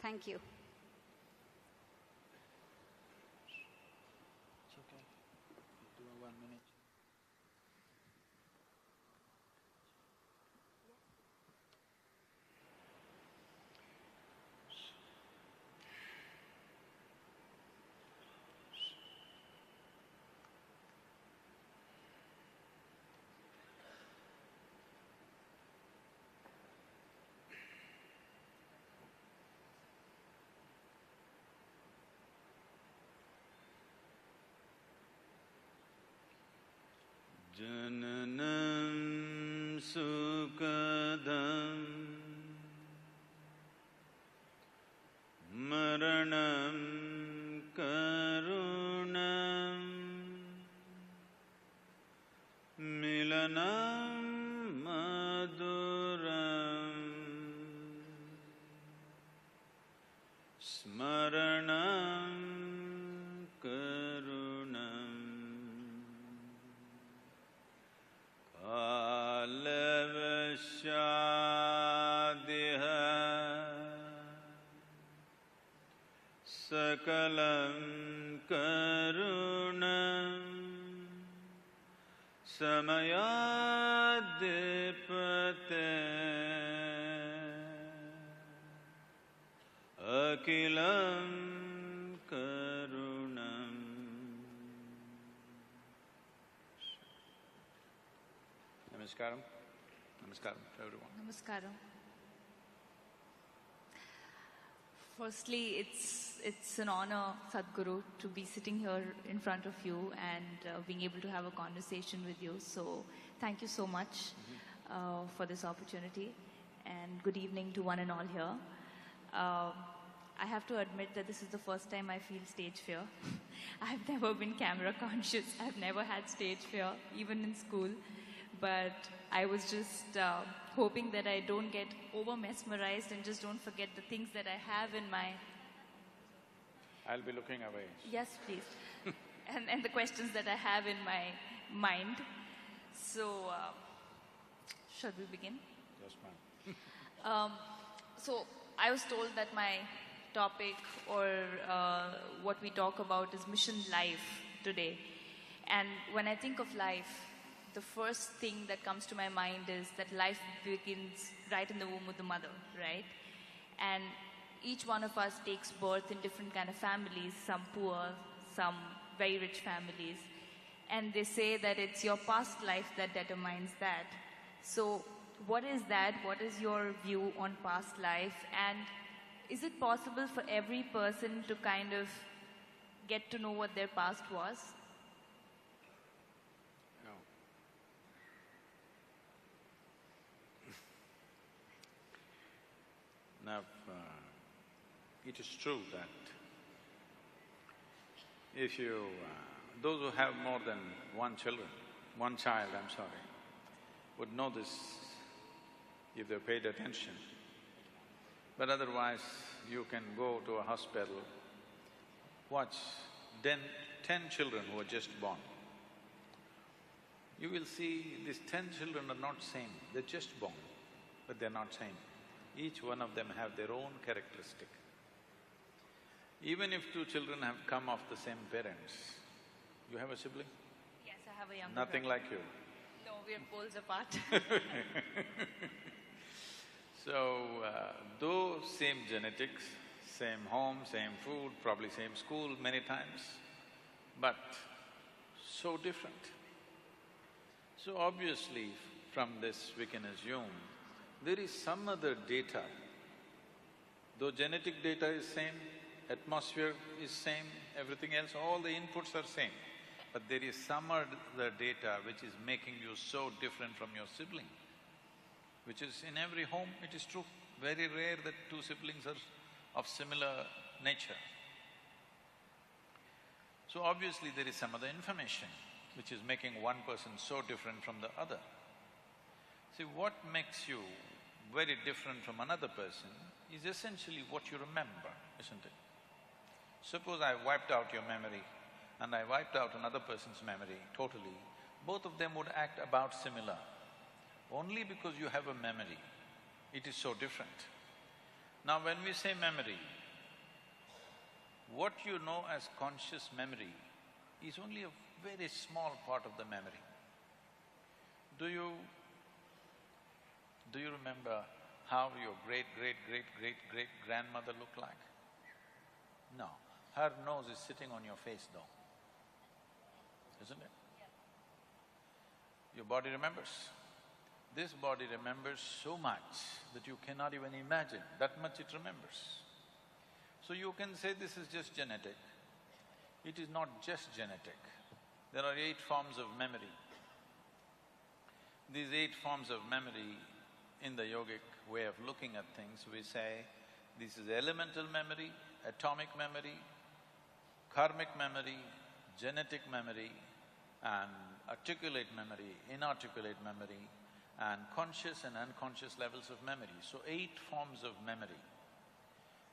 Thank you. It's okay. Do a 1 minute. Jananam sukadam maranam karunam milanam maduram smaranam karunam Alavashadiha sakalam karunam samayadipate akilam karunam. Namaskaram. Namaskaram to everyone. Namaskaram. Firstly, it's an honor, Sadhguru, to be sitting here in front of you and being able to have a conversation with you. So thank you so much for this opportunity, and good evening to one and all here. I have to admit that this is the first time I feel stage fear. I've never been camera conscious. I've never had stage fear, even in school. But I was just hoping that I don't get over mesmerized and just don't forget the things that I have in my… I'll be looking away. Yes, please. and the questions that I have in my mind. So, shall we begin? Yes, ma'am. So, I was told that my topic or what we talk about is mission life today. And when I think of life, the first thing that comes to my mind is that life begins right in the womb of the mother, right? And each one of us takes birth in different kind of families, some poor, some very rich families. And they say that it's your past life that determines that. So what is that? What is your view on past life? And is it possible for every person to kind of get to know what their past was? No. Now, it is true that if you… those who have more than one child, I'm sorry, would know this if they paid attention. But otherwise, you can go to a hospital, watch 10 children who are just born. You will see these 10 children are not same, they're just born, but they're not same. Each one of them have their own characteristic. Even if 2 children have come of the same parents, you have a sibling? Yes, I have a younger Nothing brother. like you. No, we are poles apart. So, though same genetics, same home, same food, probably same school many times, but so different. So obviously, from this we can assume there is some other data. Though genetic data is same, atmosphere is same, everything else, all the inputs are same, but there is some other data which is making you so different from your sibling, which is in every home, it is true. Very rare that 2 siblings are of similar nature. So obviously there is some other information which is making one person so different from the other. See, what makes you very different from another person is essentially what you remember, isn't it? Suppose I wiped out your memory and I wiped out another person's memory totally, both of them would act about similar. Only because you have a memory, it is so different. Now when we say memory, what you know as conscious memory is only a very small part of the memory. Do you remember how your great-great-great-great-great-grandmother looked like? No. Her nose is sitting on your face though, isn't it? Your body remembers. This body remembers so much that you cannot even imagine, that much it remembers. So you can say this is just genetic. It is not just genetic. There are 8 forms of memory. These 8 forms of memory, in the yogic way of looking at things, we say this is elemental memory, atomic memory, karmic memory, genetic memory, and articulate memory, inarticulate memory, and conscious and unconscious levels of memory. So 8 forms of memory.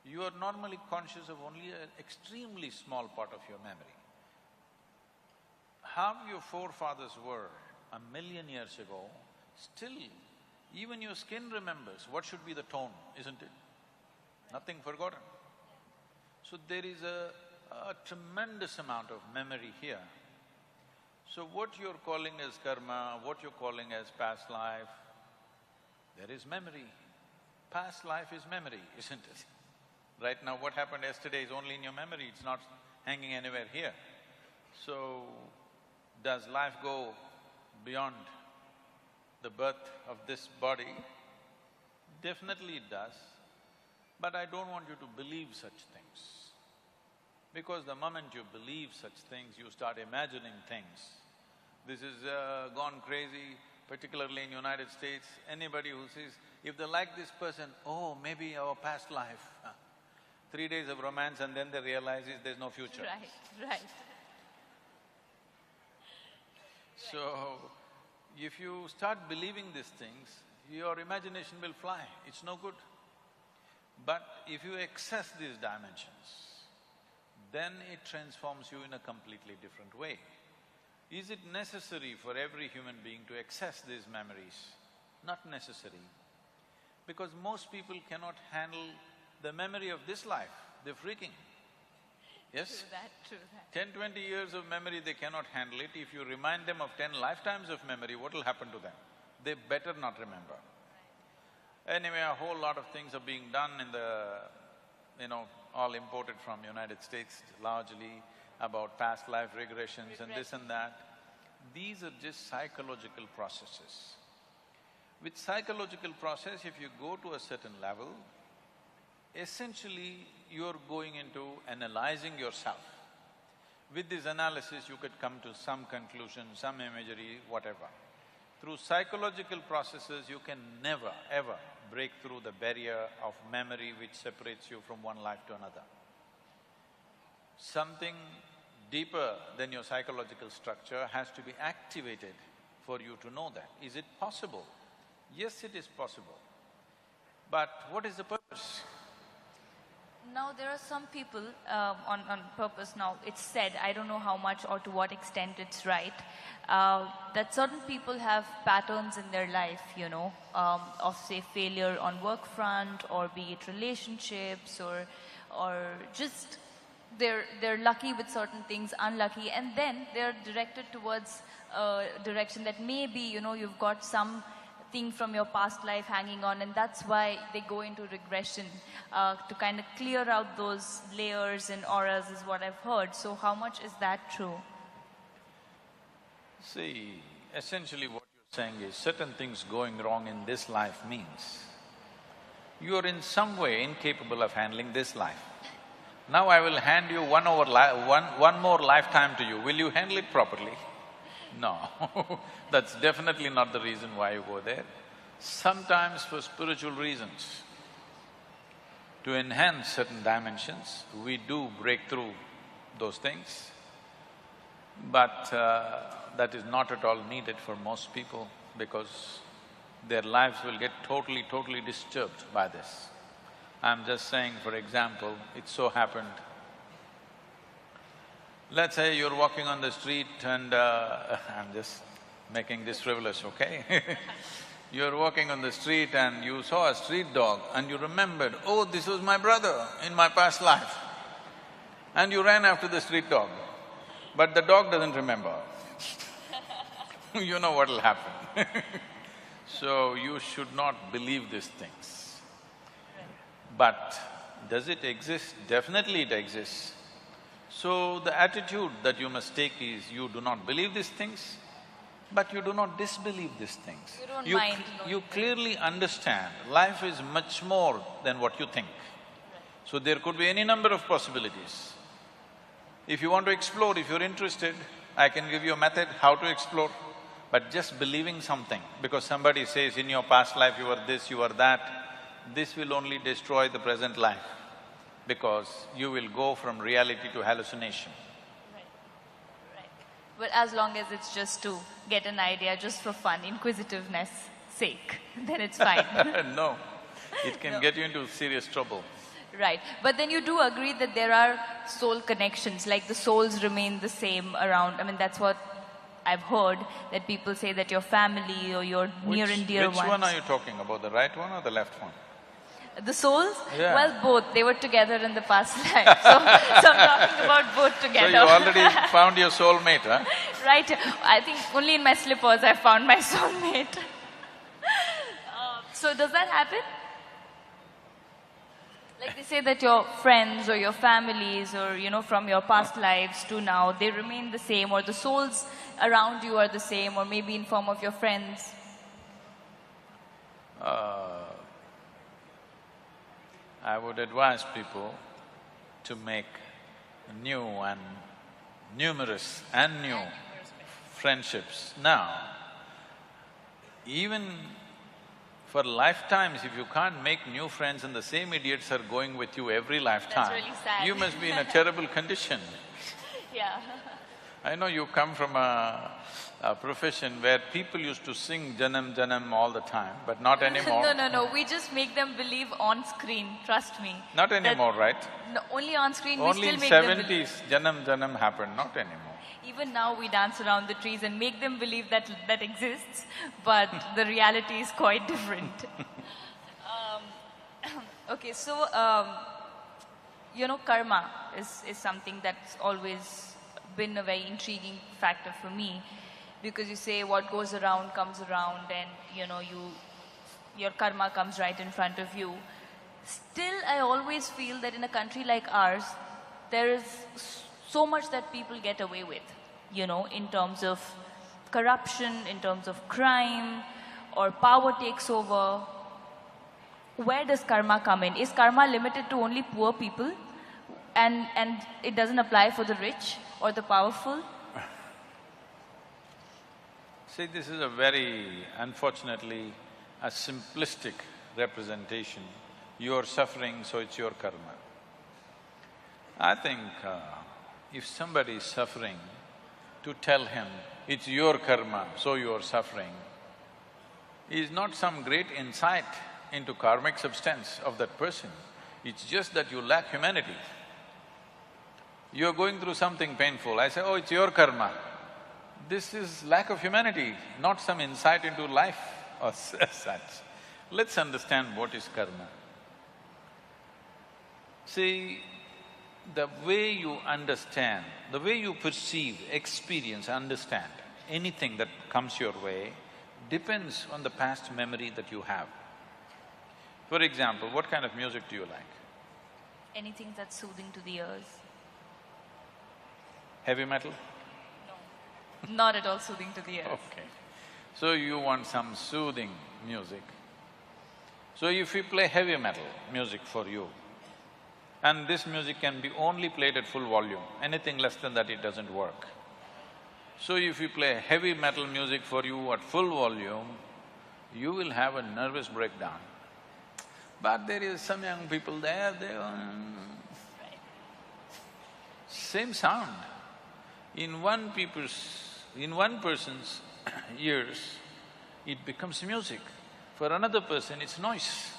You are normally conscious of only an extremely small part of your memory. How your forefathers were 1,000,000 years ago, still even your skin remembers what should be the tone, isn't it? Nothing forgotten. So there is a tremendous amount of memory here. So what you're calling as karma, what you're calling as past life, there is memory. Past life is memory, isn't it? Right now what happened yesterday is only in your memory, it's not hanging anywhere here. So, does life go beyond the birth of this body? Definitely it does, but I don't want you to believe such things. Because the moment you believe such things, you start imagining things. This is gone crazy, particularly in United States. Anybody who says, if they like this person, oh, maybe our past life. 3 days of romance and then they realize there's no future. Right. So, if you start believing these things, your imagination will fly, it's no good. But if you access these dimensions, then it transforms you in a completely different way. Is it necessary for every human being to access these memories? Not necessary, because most people cannot handle the memory of this life, they're freaking. Yes? True that. 10, 20 years of memory, they cannot handle it. If you remind them of 10 lifetimes of memory, what will happen to them? They better not remember. Anyway, a whole lot of things are being done in the… all imported from United States largely, about past life regressions and this and that. These are just psychological processes. With psychological process, if you go to a certain level, essentially you're going into analyzing yourself. With this analysis, you could come to some conclusion, some imagery, whatever. Through psychological processes, you can never, ever break through the barrier of memory which separates you from one life to another. Something deeper than your psychological structure has to be activated for you to know that. Is it possible? Yes, it is possible. But what is the purpose? Now, there are some people on purpose now, it's said, I don't know how much or to what extent it's right, that certain people have patterns in their life, of say failure on work front, or be it relationships, or just they're lucky with certain things, unlucky, and then they're directed towards a direction that maybe, you've got some thing from your past life hanging on, and that's why they go into regression to kind of clear out those layers and auras is what I've heard. So how much is that true? See, essentially what you're saying is certain things going wrong in this life means you are in some way incapable of handling this life. Now I will hand you one more lifetime to you, will you handle it properly? No, that's definitely not the reason why you go there. Sometimes for spiritual reasons, to enhance certain dimensions, we do break through those things, but that is not at all needed for most people because their lives will get totally disturbed by this. I'm just saying, for example, it so happened, let's say you're walking on the street and I'm just making this frivolous, okay? You're walking on the street and you saw a street dog and you remembered, oh, this was my brother in my past life. And you ran after the street dog, but the dog doesn't remember. You know what'll happen. So you should not believe these things. But does it exist? Definitely it exists. So the attitude that you must take is you do not believe these things, but you do not disbelieve these things. You don't mind knowing You clearly understand life is much more than what you think. So there could be any number of possibilities. If you want to explore, if you're interested, I can give you a method how to explore. But just believing something, because somebody says in your past life you were this, you were that, this will only destroy the present life, because you will go from reality to hallucination. Right. But as long as it's just to get an idea, just for fun, inquisitiveness sake, then it's fine. No, it can get you into serious trouble. Right. But then you do agree that there are soul connections, like the souls remain the same around. I mean, that's what I've heard, that people say that your family or your near and dear ones… Which one are you talking about, the right one or the left one? The souls? Yeah. Well, both. They were together in the past life. So I'm talking about both together. So you already found your soulmate, huh? Right. I think only in my slippers I found my soulmate. So does that happen? Like they say that your friends or your families or, from your past lives to now, they remain the same, or the souls around you are the same, or maybe in form of your friends. I would advise people to make new and numerous and new friendships now. Even for lifetimes, if you can't make new friends and the same idiots are going with you every lifetime, That's really sad. you must be in a terrible condition. Yeah. I know you come from a profession where people used to sing Janam Janam all the time, but not anymore. No. We just make them believe on screen, trust me. Not anymore, right? No, only on screen we Only still in make them believe. 70s, Janam Janam happened, not anymore. Even now we dance around the trees and make them believe that that exists, but the reality is quite different. Okay, so, karma is something that's always been a very intriguing factor for me, because you say what goes around comes around, and your karma comes right in front of you. Still, I always feel that in a country like ours, there is so much that people get away with, in terms of corruption, in terms of crime, or power takes over. Where does karma come in? Is karma limited to only poor people, and it doesn't apply for the rich or the powerful? See, this is a very, unfortunately, a simplistic representation. You're suffering, so it's your karma. I think if somebody is suffering, to tell him, it's your karma, so you're suffering, is not some great insight into karmic substance of that person. It's just that you lack humanity. You're going through something painful, I say, oh, it's your karma. This is lack of humanity, not some insight into life or such. Let's understand what is karma. See, the way you understand, the way you perceive, experience, understand anything that comes your way depends on the past memory that you have. For example, what kind of music do you like? Anything that's soothing to the ears. Heavy metal? No. Not at all soothing to the ears. Okay. So you want some soothing music. So if we play heavy metal music for you, and this music can be only played at full volume, anything less than that it doesn't work. So if we play heavy metal music for you at full volume, you will have a nervous breakdown. But there is some young people there, same sound. In one person's ears, it becomes music. For another person, it's noise.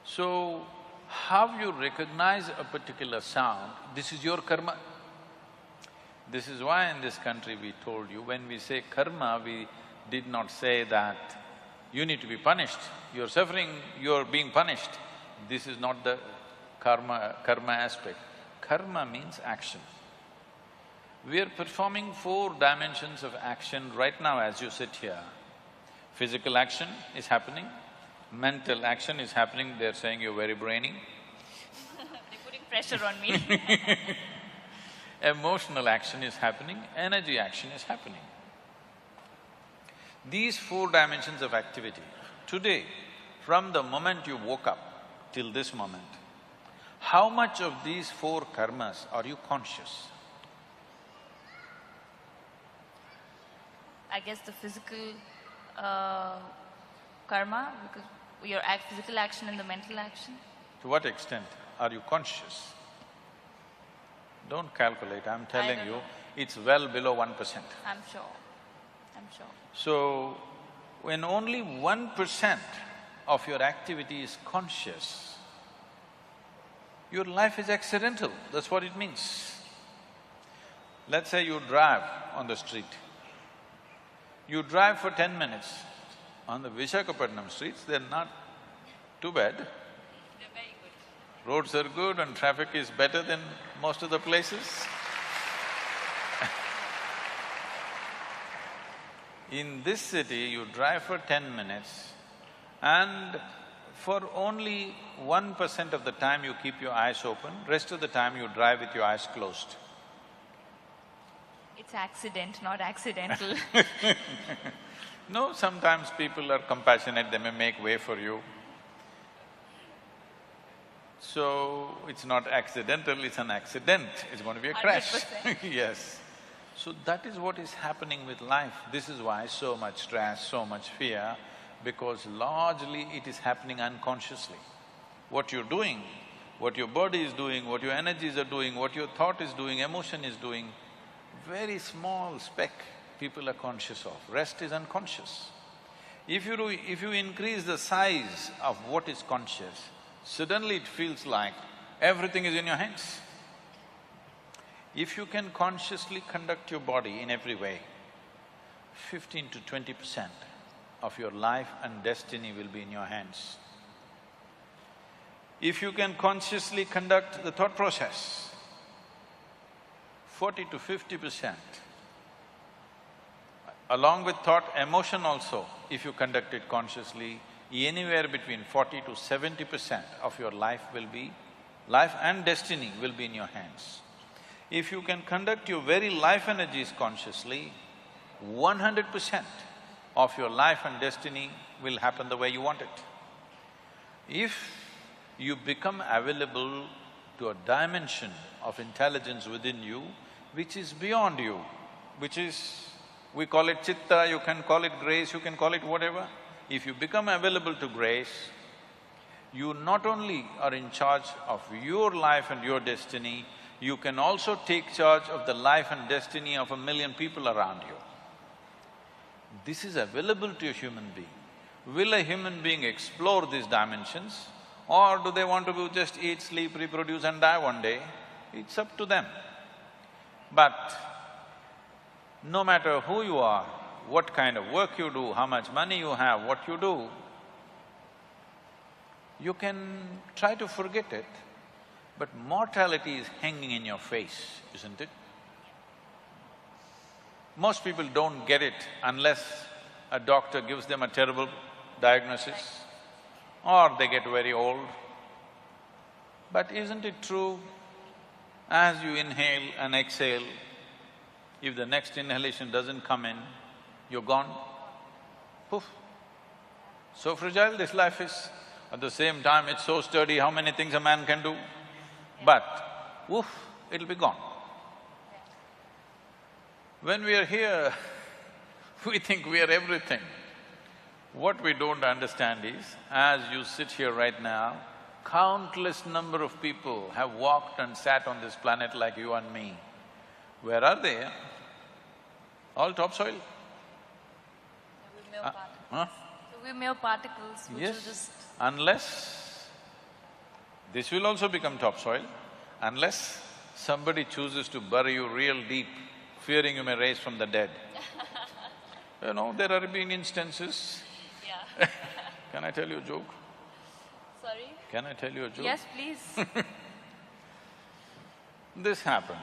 So, how you recognize a particular sound, this is your karma. This is why in this country we told you, when we say karma, we did not say that you need to be punished, you're suffering, you're being punished. This is not the karma aspect. Karma means action. We are performing 4 dimensions of action right now as you sit here. Physical action is happening, mental action is happening, they're saying you're very brainy. They're putting pressure on me. Emotional action is happening, energy action is happening. These 4 dimensions of activity, today, from the moment you woke up till this moment, how much of these 4 karmas are you conscious? I guess the physical karma, because your physical action and the mental action. To what extent are you conscious? Don't calculate, I'm telling don't you, know. it's well below 1%. I'm sure. I'm sure. So, when only 1% of your activity is conscious, your life is accidental, that's what it means. Let's say you drive on the street. You drive for 10 minutes. On the Visakhapatnam streets, they're not too bad. They're very good. Roads are good and traffic is better than most of the places. In this city, you drive for 10 minutes and for only 1% of the time you keep your eyes open, rest of the time you drive with your eyes closed. It's accident, not accidental. No, sometimes people are compassionate, they may make way for you. So, it's not accidental, it's an accident, it's going to be a crash. 100%. Yes. So that is what is happening with life. This is why so much stress, so much fear, because largely it is happening unconsciously. What you're doing, what your body is doing, what your energies are doing, what your thought is doing, emotion is doing, very small speck people are conscious of, rest is unconscious. If you increase the size of what is conscious, suddenly it feels like everything is in your hands. If you can consciously conduct your body in every way, 15 to 20% of your life and destiny will be in your hands. If you can consciously conduct the thought process, 40 to 50%, along with thought, emotion also, if you conduct it consciously, anywhere between 40 to 70% of your life and destiny will be in your hands. If you can conduct your very life energies consciously, 100% of your life and destiny will happen the way you want it. If you become available to a dimension of intelligence within you, which is beyond you, which is… we call it chitta, you can call it grace, you can call it whatever. If you become available to grace, you not only are in charge of your life and your destiny, you can also take charge of the life and destiny of 1 million people around you. This is available to a human being. Will a human being explore these dimensions, or do they want to just eat, sleep, reproduce and die one day? It's up to them. But no matter who you are, what kind of work you do, how much money you have, what you do, you can try to forget it, but mortality is hanging in your face, isn't it? Most people don't get it unless a doctor gives them a terrible diagnosis or they get very old. But isn't it true, as you inhale and exhale, if the next inhalation doesn't come in, you're gone, poof. So fragile this life is. At the same time, it's so sturdy, how many things a man can do? But, woof, it'll be gone. When we are here, we think we are everything. What we don't understand is, as you sit here right now, countless number of people have walked and sat on this planet like you and me. Where are they? All topsoil. We're mere particles. Huh? So we're mere particles which Yes, will just… unless… this will also become topsoil, unless somebody chooses to bury you real deep fearing you may rise from the dead. You know, there have been instances. Yeah. Can I tell you a joke? Sorry? Can I tell you a joke? Yes, please. This happened.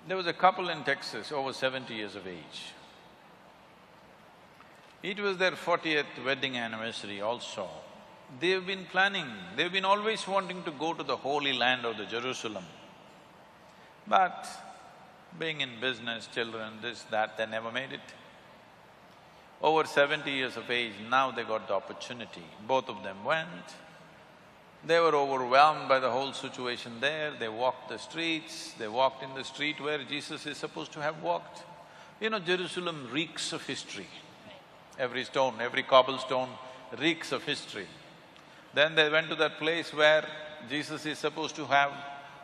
There was a couple in Texas, over 70 years of age. It was their 40th wedding anniversary also. They've been planning, they've been always wanting to go to the Holy Land of the Jerusalem. But being in business, children, this, that, they never made it. Over 70 years of age, now they got the opportunity. Both of them went. They were overwhelmed by the whole situation there. They walked the streets, they walked in the street where Jesus is supposed to have walked. You know, Jerusalem reeks of history. Every stone, every cobblestone reeks of history. Then they went to that place where Jesus is supposed to have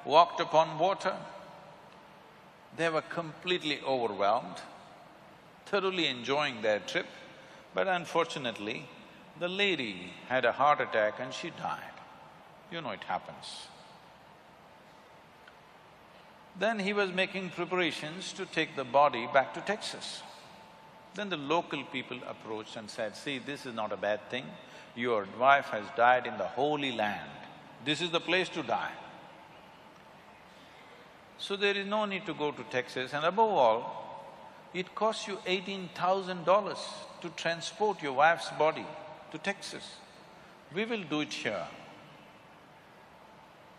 walked upon water. They were completely overwhelmed, thoroughly enjoying their trip, but unfortunately, the lady had a heart attack and she died. You know it happens. Then he was making preparations to take the body back to Texas. Then the local people approached and said, see, this is not a bad thing. Your wife has died in the Holy Land. This is the place to die. So there is no need to go to Texas, and above all, it costs you $18,000 to transport your wife's body to Texas. We will do it here.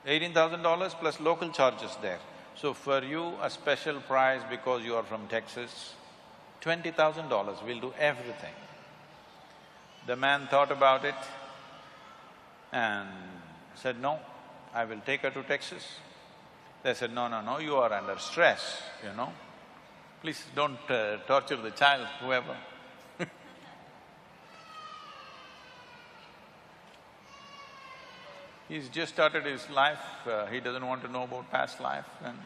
$18,000 plus local charges there. So for you, a special price because you are from Texas, $20,000, we'll do everything. The man thought about it and said, no, I will take her to Texas. They said, no, no, no, you are under stress, you know. Please don't torture the child, whoever. He's just started his life, he doesn't want to know about past life and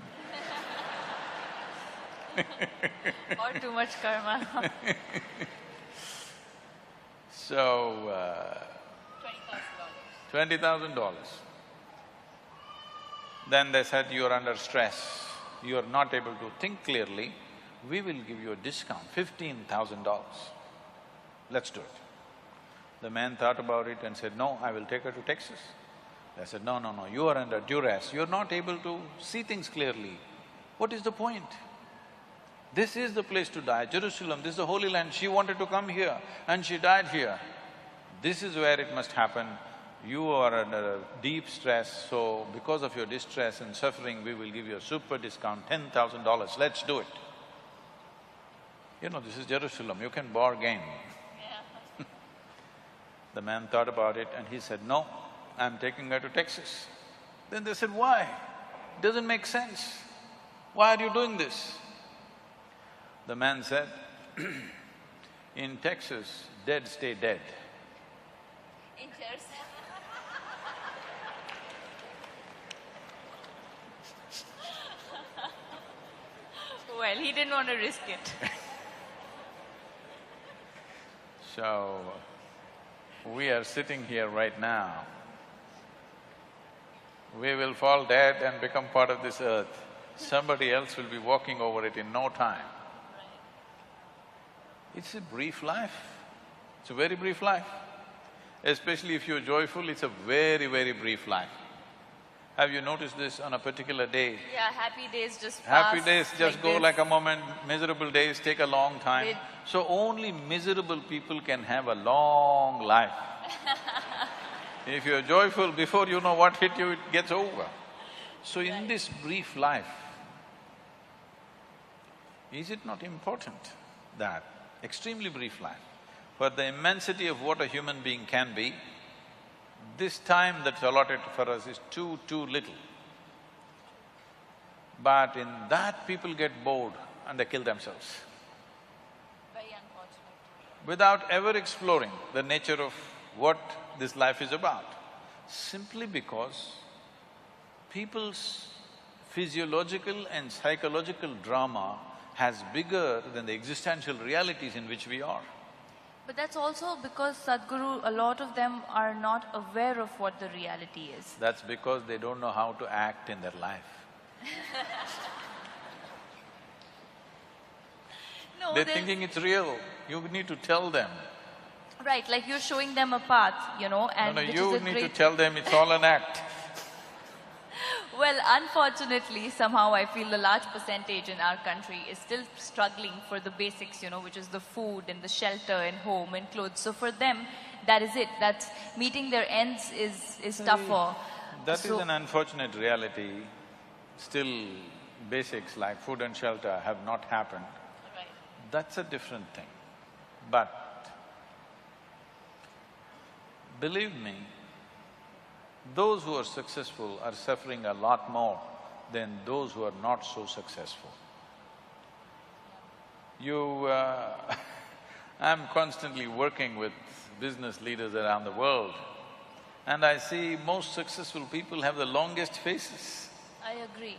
Or too much karma. so, $20,000. $20,000. Then they said, you are under stress, you are not able to think clearly, we will give you a discount, $15,000. Let's do it. The man thought about it and said, no, I will take her to Texas. They said, no, no, no, you are under duress, you're not able to see things clearly. What is the point? This is the place to die, Jerusalem, this is the Holy Land, she wanted to come here and she died here. This is where it must happen. You are under deep stress, so because of your distress and suffering, we will give you a super discount, $10,000, let's do it. You know, this is Jerusalem, you can bargain. Yeah. The man thought about it and he said, no, I'm taking her to Texas. Then they said, why? Doesn't make sense. Why are you doing this? The man said, in Texas, dead stay dead. In Jersey. Well, he didn't want to risk it. So, we are sitting here right now. We will fall dead and become part of this earth. Somebody else will be walking over it in no time. It's a brief life. It's a very brief life. Especially if you're joyful, it's a very, very brief life. Have you noticed this on a particular day? Yeah, happy days just Happy pass days just go this. like a moment, miserable days take a long time. They- So only miserable people can have a long life. If you're joyful, before you know what hit you, it gets over. So in this brief life, is it not important that extremely brief life, for the immensity of what a human being can be, this time that's allotted for us is too little. But in that people get bored and they kill themselves Very unfortunate. without ever exploring the nature of what this life is about, simply because people's physiological and psychological drama has bigger than the existential realities in which we are. But that's also because Sadhguru, a lot of them are not aware of what the reality is. That's because they don't know how to act in their life. No, They're there's- thinking it's real. You need to tell them. Right, like you're showing them a path, and No, which you is a need great… to tell them it's all an act. Well, unfortunately, somehow I feel the large percentage in our country is still struggling for the basics, which is the food and the shelter and home and clothes. So for them, that is it. That's meeting their ends is tougher. That So- is an unfortunate reality. Still, basics like food and shelter have not happened. Right. That's a different thing. But believe me, those who are successful are suffering a lot more than those who are not so successful. I'm constantly working with business leaders around the world, and I see most successful people have the longest faces. I agree.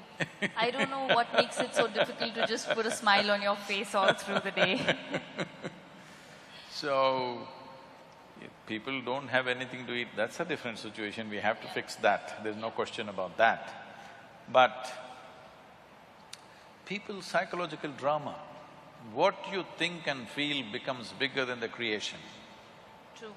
I don't know what makes it so difficult to just put a smile on your face all through the day. So, if people don't have anything to eat, that's a different situation, we have to fix that, there's no question about that. But people's psychological drama, what you think and feel becomes bigger than the creation. True.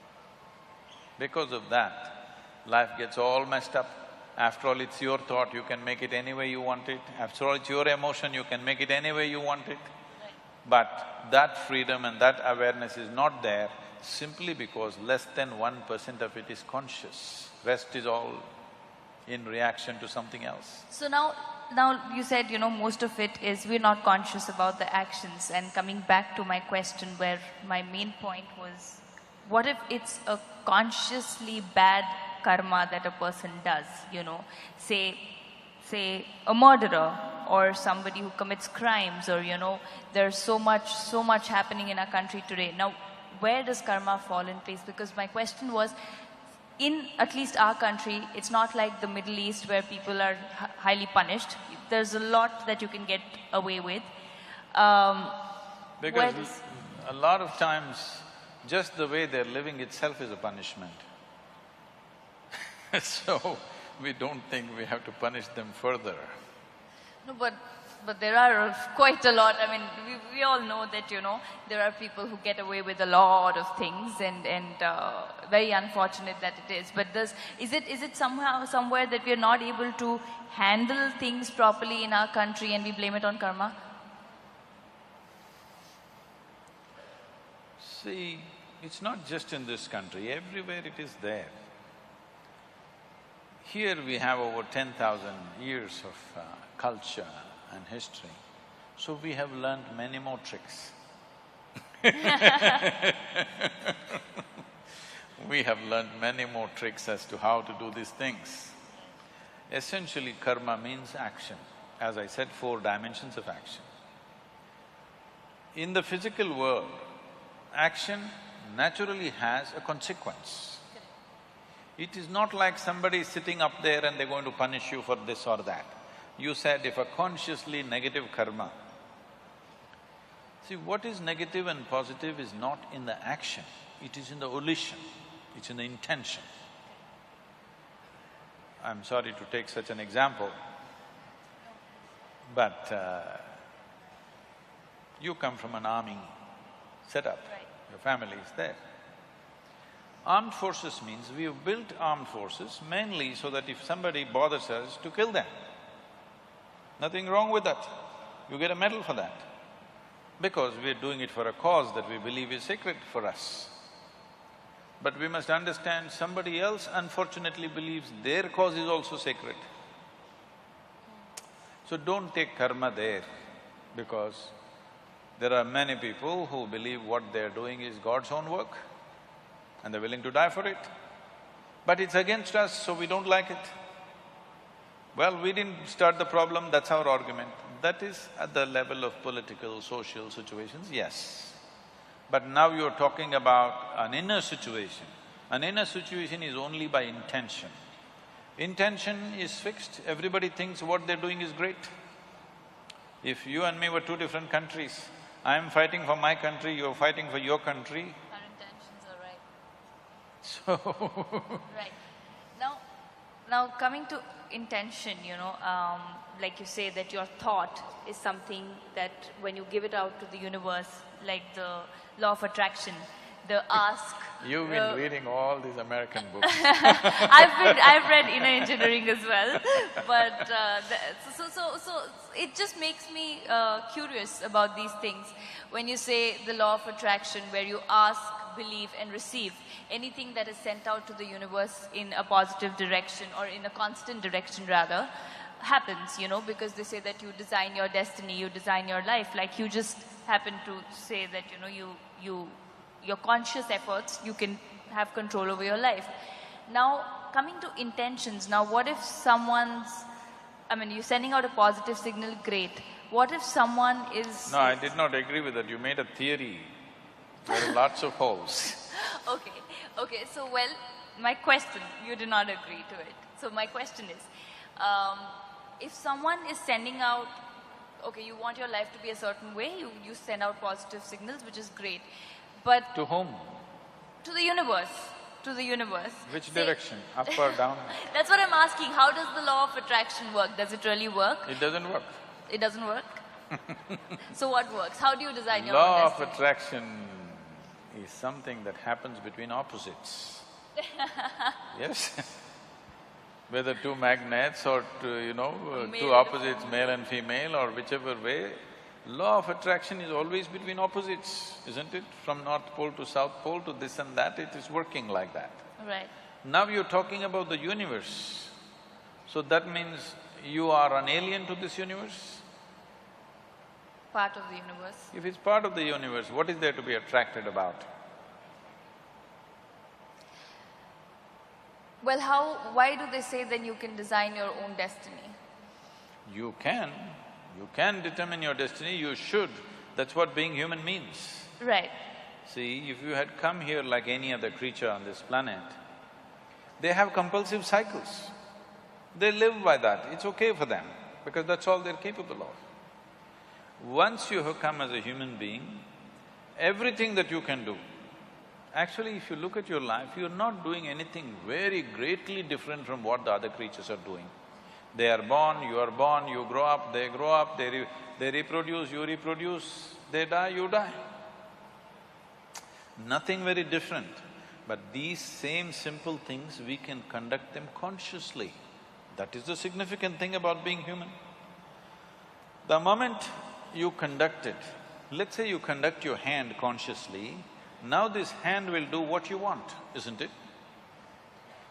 Because of that, life gets all messed up. After all, it's your thought, you can make it any way you want it. After all, it's your emotion, you can make it any way you want it. But that freedom and that awareness is not there simply because less than 1% of it is conscious. Rest is all in reaction to something else. So now you said, most of it is we're not conscious about the actions. And coming back to my question where my main point was, what if it's a consciously bad karma that a person does, say a murderer or somebody who commits crimes, or there's so much happening in our country today. Now, where does karma fall in place? Because my question was, in at least our country, it's not like the Middle East where people are highly punished. There's a lot that you can get away with. Because a lot of times, just the way they're living itself is a punishment. So, we don't think we have to punish them further. No, but there are quite a lot. I mean, we all know that, there are people who get away with a lot of things, and very unfortunate that it is. But is it somehow, somewhere that we are not able to handle things properly in our country and we blame it on karma? See, it's not just in this country, everywhere it is there. Here we have over 10,000 years of culture and history, so we have learned many more tricks. We have learned many more tricks as to how to do these things. Essentially, karma means action. As I said, 4 dimensions of action. In the physical world, action naturally has a consequence. It is not like somebody is sitting up there and they're going to punish you for this or that. You said if a consciously negative karma… See, what is negative and positive is not in the action, it is in the volition, it's in the intention. I'm sorry to take such an example, but you come from an army setup, your family is there. Armed forces means we have built armed forces mainly so that if somebody bothers us, to kill them. Nothing wrong with that. You get a medal for that. Because we're doing it for a cause that we believe is sacred for us. But we must understand somebody else unfortunately believes their cause is also sacred. So don't take karma there, because there are many people who believe what they're doing is God's own work and they're willing to die for it. But it's against us, so we don't like it. Well, we didn't start the problem, that's our argument. That is at the level of political, social situations, yes. But now you're talking about an inner situation. An inner situation is only by intention. Intention is fixed, everybody thinks what they're doing is great. If you and me were 2 different countries, I'm fighting for my country, you're fighting for your country, Our intentions are right. so Right. Now, Now coming to intention, like you say that your thought is something that when you give it out to the universe, like the law of attraction, the ask. You've been reading all these American books. I've read inner engineering as well, but so it just makes me curious about these things. When you say the law of attraction, where you ask, believe, and receive, anything that is sent out to the universe in a positive direction or in a constant direction rather, happens, because they say that you design your destiny, you design your life. Like you just happen to say that, your conscious efforts, you can have control over your life. Now, coming to intentions, now what if you're sending out a positive signal, great. What if someone is… No, I did not agree with that. You made a theory. There are lots of holes. Okay, so my question, you did not agree to it. So my question is, if someone is sending out, okay, you want your life to be a certain way, you send out positive signals, which is great. But… To whom? To the universe. To the universe. Which direction? Up or down? That's what I'm asking. How does the law of attraction work? Does it really work? It doesn't work. It doesn't work? So what works? How do you design your own Law destiny? of attraction is something that happens between opposites. Yes? Whether two magnets or two opposites, male and female, or whichever way, law of attraction is always between opposites, isn't it? From North Pole to South Pole to this and that, it is working like that. Right. Now you're talking about the universe. So that means you are an alien to this universe? Part of the universe. If it's part of the universe, what is there to be attracted about? Well, why do they say then you can design your own destiny? You can determine your destiny, you should. That's what being human means. Right. See, if you had come here like any other creature on this planet, they have compulsive cycles. They live by that, it's okay for them, because that's all they're capable of. Once you have come as a human being, everything that you can do, actually if you look at your life, you're not doing anything very greatly different from what the other creatures are doing. They are born, you are born, you grow up, they reproduce, you reproduce, they die, you die. Nothing very different. But these same simple things, we can conduct them consciously. That is the significant thing about being human. The moment you conduct it, let's say you conduct your hand consciously, now this hand will do what you want, isn't it?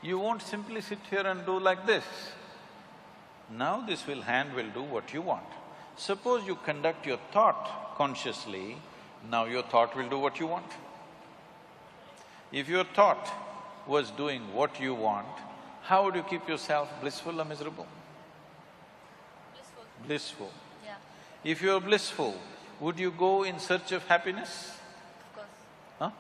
You won't simply sit here and do like this. Now this hand will do what you want. Suppose you conduct your thought consciously, now your thought will do what you want. If your thought was doing what you want, how would you keep yourself blissful or miserable? Blissful. Blissful. Yeah, If you're blissful, would you go in search of happiness? of course. Huh?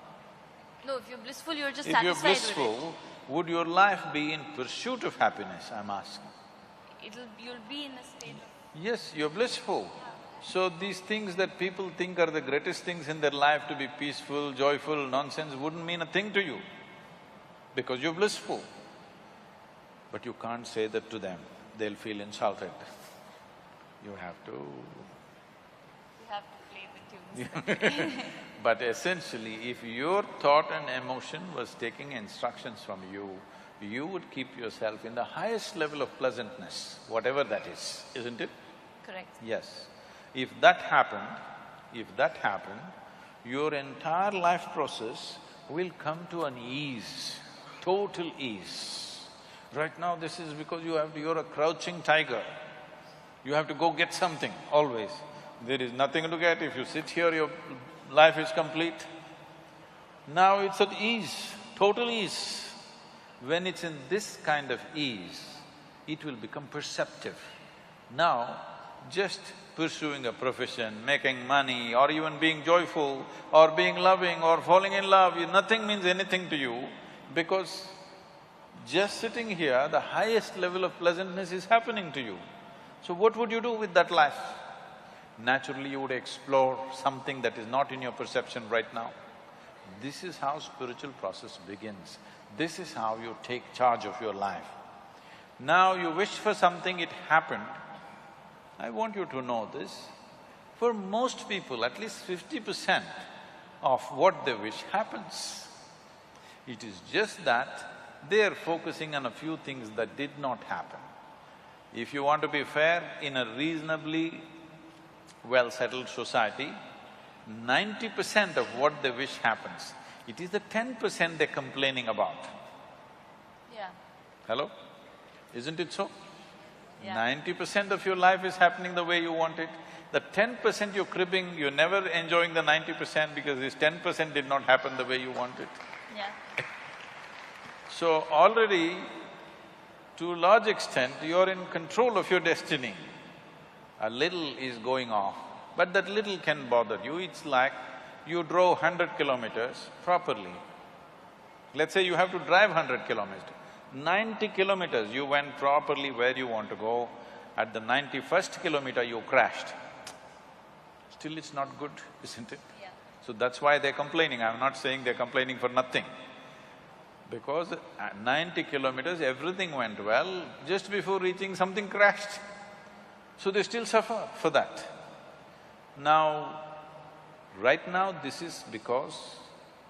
No, if you're blissful, you're just If you're satisfied with it. blissful, would your life be in pursuit of happiness, I'm asking? You'll be in a state of… Yes, you're blissful. So these things that people think are the greatest things in their life, to be peaceful, joyful, nonsense, wouldn't mean a thing to you, because you're blissful. But you can't say that to them, they'll feel insulted. You have to… You have to play the tunes. But essentially, if your thought and emotion was taking instructions from you, you would keep yourself in the highest level of pleasantness, whatever that is, isn't it? Correct. Yes. If that happened, your entire life process will come to an ease, total ease. Right now this is because you're a crouching tiger. You have to go get something, always. There is nothing to get. If you sit here, your life is complete. Now it's at ease, total ease. When it's in this kind of ease, it will become perceptive. Now, just pursuing a profession, making money, or even being joyful, or being loving, or falling in love, nothing means anything to you, because just sitting here, the highest level of pleasantness is happening to you. So what would you do with that life? Naturally, you would explore something that is not in your perception right now. This is how spiritual process begins. This is how you take charge of your life. Now you wish for something, it happened. I want you to know this. For most people, at least 50% of what they wish happens. It is just that they are focusing on a few things that did not happen. If you want to be fair, in a reasonably well-settled society, 90% of what they wish happens. It is the 10% they're complaining about. Yeah. Hello? Isn't it so? Yeah. 90% of your life is happening the way you want it. The 10% you're cribbing, you're never enjoying the 90% because this 10% did not happen the way you want it. Yeah. So already, to a large extent, you're in control of your destiny. A little is going off, but that little can bother you. It's like you drove 100 kilometers properly. Let's say you have to drive 100 kilometers. 90 kilometers you went properly where you want to go. At the 91st kilometer, you crashed. Still it's not good, isn't it? Yeah. So that's why they're complaining. I'm not saying they're complaining for nothing. Because at 90 kilometers, everything went well, just before reaching, something crashed. So they still suffer for that. Now, right now, this is because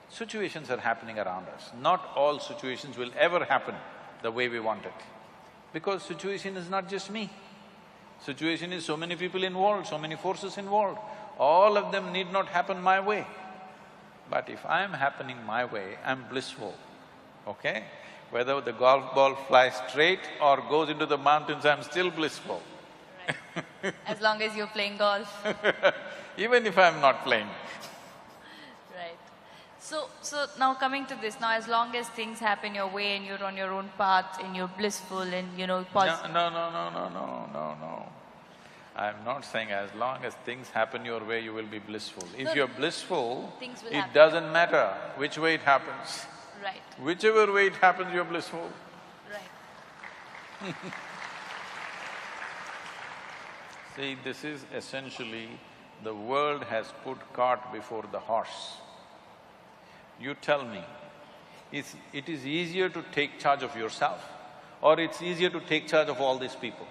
situations are happening around us. Not all situations will ever happen the way we want it. Because situation is not just me. Situation is so many people involved, so many forces involved. All of them need not happen my way. But if I'm happening my way, I'm blissful, okay? Whether the golf ball flies straight or goes into the mountains, I'm still blissful. Right. As long as you're playing golf. Even if I'm not playing. Right. So now coming to this, now as long as things happen your way and you're on your own path and you're blissful and positive… No. I'm not saying as long as things happen your way, you will be blissful. If you're blissful, things will it happen. doesn't matter which way it happens. Right, Whichever way it happens, you're blissful. right. See, this is essentially, the world has put cart before the horse. You tell me, it is easier to take charge of yourself or it's easier to take charge of all these people?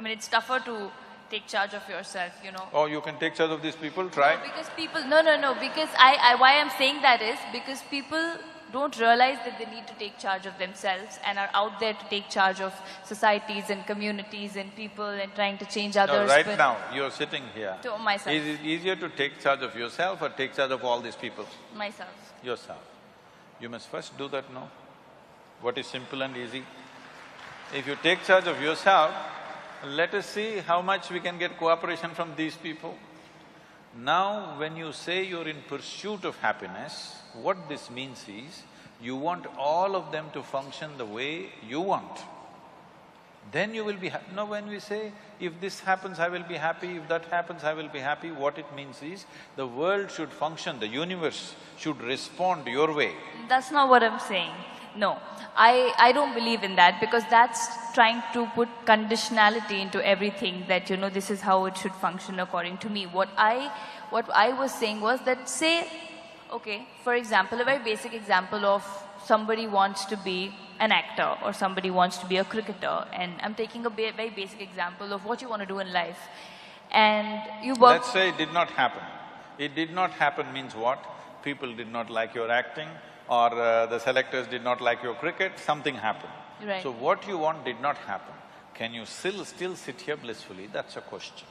It's tougher to take charge of yourself, Oh, you can take charge of these people, try. No, because people… No, because why I'm saying that is because people don't realize that they need to take charge of themselves and are out there to take charge of societies and communities and people and trying to change others. No, right now, you're sitting here. To myself. Is it easier to take charge of yourself or take charge of all these people? Myself. Yourself. You must first do that, no? What is simple and easy? If you take charge of yourself, let us see how much we can get cooperation from these people. Now, when you say you're in pursuit of happiness, what this means is, you want all of them to function the way you want. Then you will be happy. Now, when we say, if this happens, I will be happy, if that happens, I will be happy, what it means is, the world should function, the universe should respond your way. That's not what I'm saying. No, I don't believe in that because that's trying to put conditionality into everything that, this is how it should function according to me. What I was saying was that, say, okay, for example, a very basic example of somebody wants to be an actor or somebody wants to be a cricketer, and I'm taking a very basic example of what you want to do in life. And you work… Let's say it did not happen. It did not happen means what? People did not like your acting, or the selectors did not like your cricket, something happened. Right. So what you want did not happen. Can you still sit here blissfully? That's a question.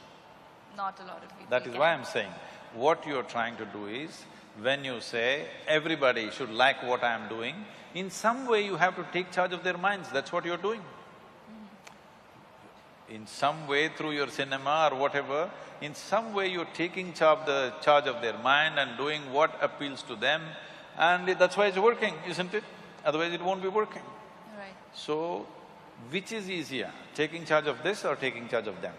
Not a lot of people That is can. why I'm saying, what you're trying to do is, when you say, everybody should like what I'm doing, in some way you have to take charge of their minds, that's what you're doing. In some way, through your cinema or whatever, in some way you're taking charge of their mind and doing what appeals to them, and that's why it's working, isn't it? Otherwise it won't be working. Right. So, which is easier, taking charge of this or taking charge of them?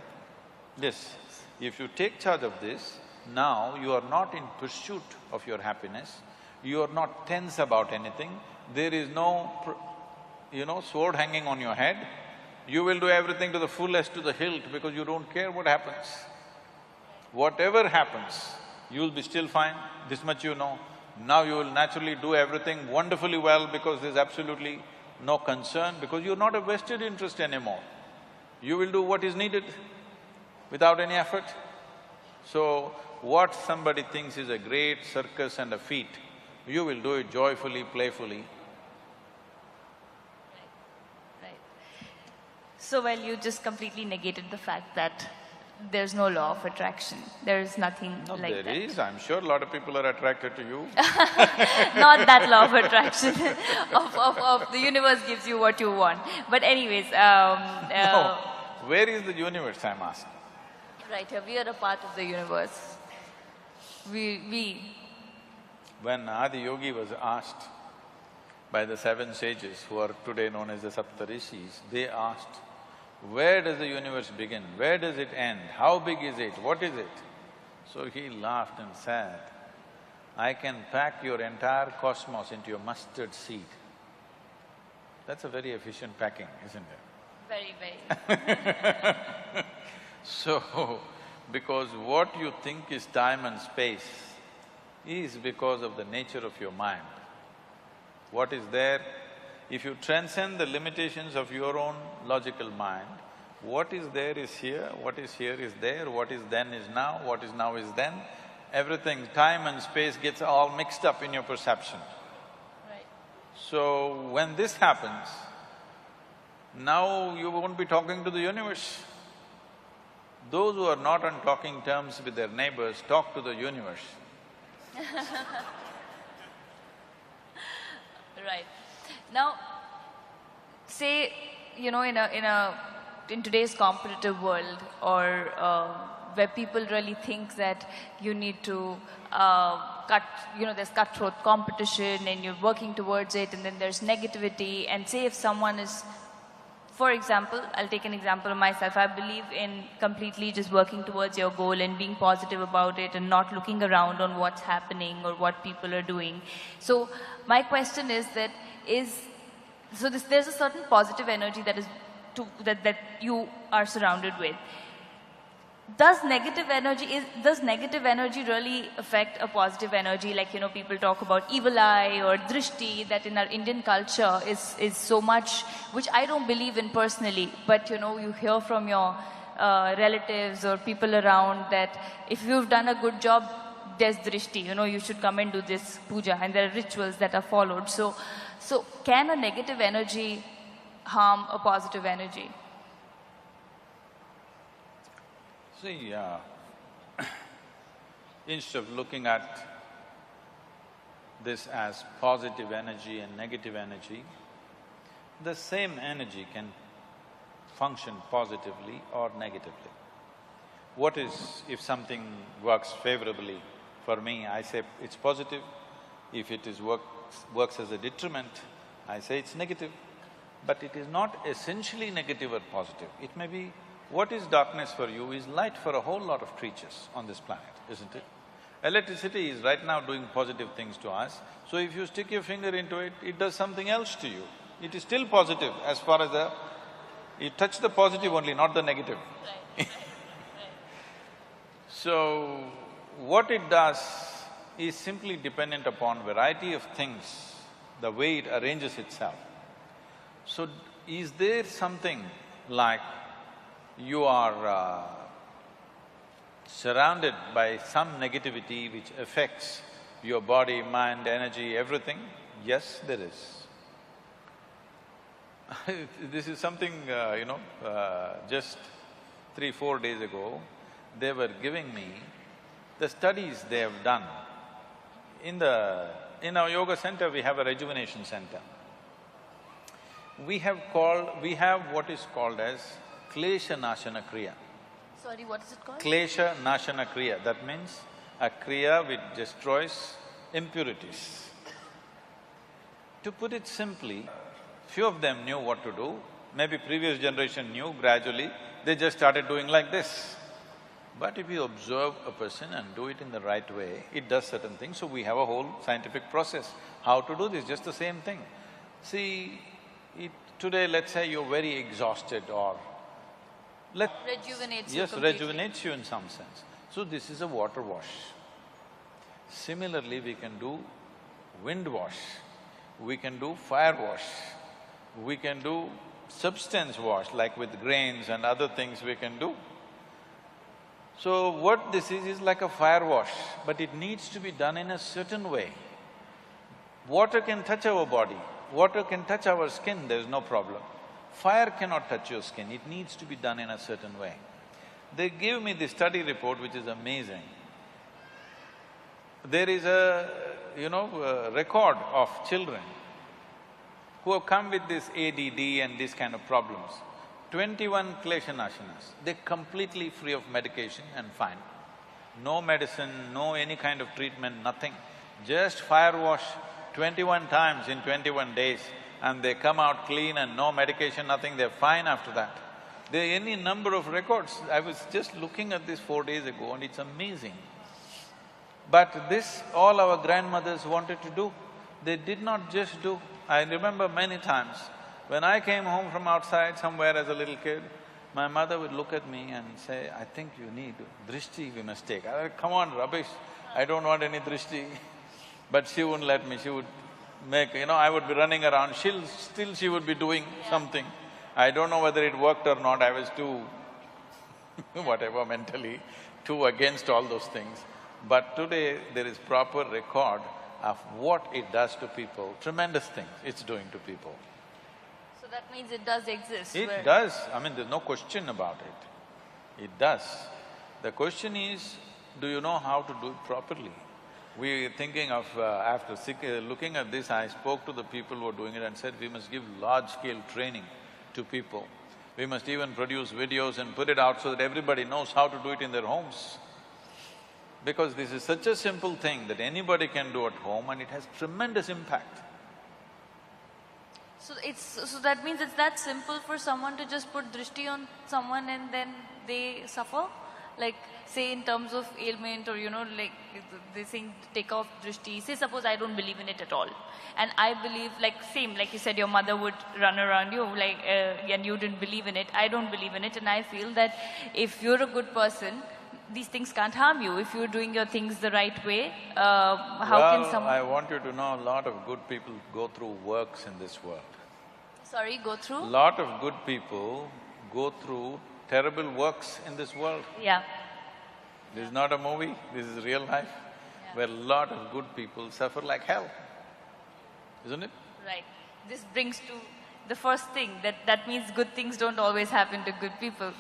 This. If you take charge of this, now you are not in pursuit of your happiness, you are not tense about anything, there is no, sword hanging on your head, you will do everything to the fullest, to the hilt, because you don't care what happens. Whatever happens, you'll be still fine, this much you know. Now you will naturally do everything wonderfully well because there's absolutely no concern, because you're not a vested interest anymore. You will do what is needed without any effort. So, what somebody thinks is a great circus and a feat, you will do it joyfully, playfully. Right. So, well, you just completely negated the fact that there's no law of attraction. There is nothing No, like that. there is. I'm sure a lot of people are attracted to you. Not that law of attraction of the universe gives you what you want. But anyways, No. Where is the universe, I'm asking? right here, we are a part of the universe. When Adi Yogi was asked by the 7 sages, who are today known as the Saptarishis, they asked, where does the universe begin? Where does it end? How big is it? What is it? So he laughed and said, I can pack your entire cosmos into a mustard seed. That's a very efficient packing, isn't it? Very, very. So, because what you think is time and space is because of the nature of your mind. What is there, if you transcend the limitations of your own logical mind, what is there is here, what is here is there, what is then is now, what is now is then. Everything, time and space gets all mixed up in your perception. Right. So, when this happens, now you won't be talking to the universe. Those who are not on talking terms with their neighbors talk to the universe. Right. Now, say, you know, in today's competitive world, or where people really think that you need to there's cutthroat competition and you're working towards it, and then there's negativity, and say if someone is, for example, I'll take an example of myself. I believe in completely just working towards your goal and being positive about it and not looking around on what's happening or what people are doing. So my question is that there's a certain positive energy that you are surrounded with. Does negative energy really affect a positive energy? Like, you know, people talk about evil eye or drishti, that in our Indian culture is so much, which I don't believe in personally, but you know, you hear from your relatives or people around that if you've done a good job, there's drishti, you know, you should come and do this puja, and there are rituals that are followed. So can a negative energy harm a positive energy? See, instead of looking at this as positive energy and negative energy, the same energy can function positively or negatively. What is, if something works favorably for me, I say it's positive. If it is works as a detriment, I say it's negative. But it is not essentially negative or positive. It may be, what is darkness for you is light for a whole lot of creatures on this planet, isn't it? Electricity is right now doing positive things to us, so if you stick your finger into it, it does something else to you. It is still positive as far as you touch the positive only, not the negative. Right. So, what it does is simply dependent upon variety of things, the way it arranges itself. So, is there something like you are surrounded by some negativity which affects your body, mind, energy, everything? Yes, there is. This is something, just 3-4 days ago, they were giving me the studies they have done. In our yoga center, we have a rejuvenation center. We have what is called as Klesha Nashana Kriya. Sorry, what is it called? Klesha Nashana Kriya, that means a kriya which destroys impurities. To put it simply, few of them knew what to do, maybe previous generation knew, gradually they just started doing like this. But if you observe a person and do it in the right way, it does certain things, so we have a whole scientific process. How to do this, just the same thing. See, today let's say you're very exhausted or… Rejuvenates you Yes, completely. rejuvenates you in some sense. So this is a water wash. Similarly, we can do wind wash, we can do fire wash, We can do substance wash, like with grains and other things we can do. So what this is like a fire wash, but it needs to be done in a certain way. Water can touch our body, water can touch our skin, there's no problem. Fire cannot touch your skin, it needs to be done in a certain way. They gave me this study report which is amazing. There is a record of children who have come with this ADD and these kind of problems. 21 Kleshanashanas, they're completely free of medication and fine. No medicine, no any kind of treatment, nothing. Just fire wash 21 times in 21 days and they come out clean and no medication, nothing, they're fine after that. There are any number of records. I was just looking at this 4 days ago and it's amazing. But this, all our grandmothers wanted to do. They did not just do. I remember many times, when I came home from outside somewhere as a little kid, my mother would look at me and say, I think you need drishti we must take. I said, come on, rubbish, I don't want any drishti. But she wouldn't let me, she would make… I would be running around, still she would be doing something. I don't know whether it worked or not, I was too whatever mentally, too against all those things. But today there is proper record of what it does to people, tremendous things it's doing to people. So that means it does exist. It does, I mean there's no question about it. It does. The question is, do you know how to do it properly? We are thinking of… after looking at this, I spoke to the people who are doing it and said, we must give large-scale training to people. We must even produce videos and put it out so that everybody knows how to do it in their homes. Because this is such a simple thing that anybody can do at home and it has tremendous impact. So that means it's that simple for someone to just put drishti on someone and then they suffer? Like, say in terms of ailment or like they saying take off drishti, say suppose I don't believe in it at all. And I believe, like same, like you said, your mother would run around you like… and you didn't believe in it, I don't believe in it, and I feel that if you're a good person, these things can't harm you. If you're doing your things the right way, how can someone… I want you to know, a lot of good people go through works in this world. Sorry, go through? Lot of good people go through terrible works in this world. Yeah. This is not a movie, this is real life, where a lot of good people suffer like hell, isn't it? Right. This brings to the first thing, that means good things don't always happen to good people.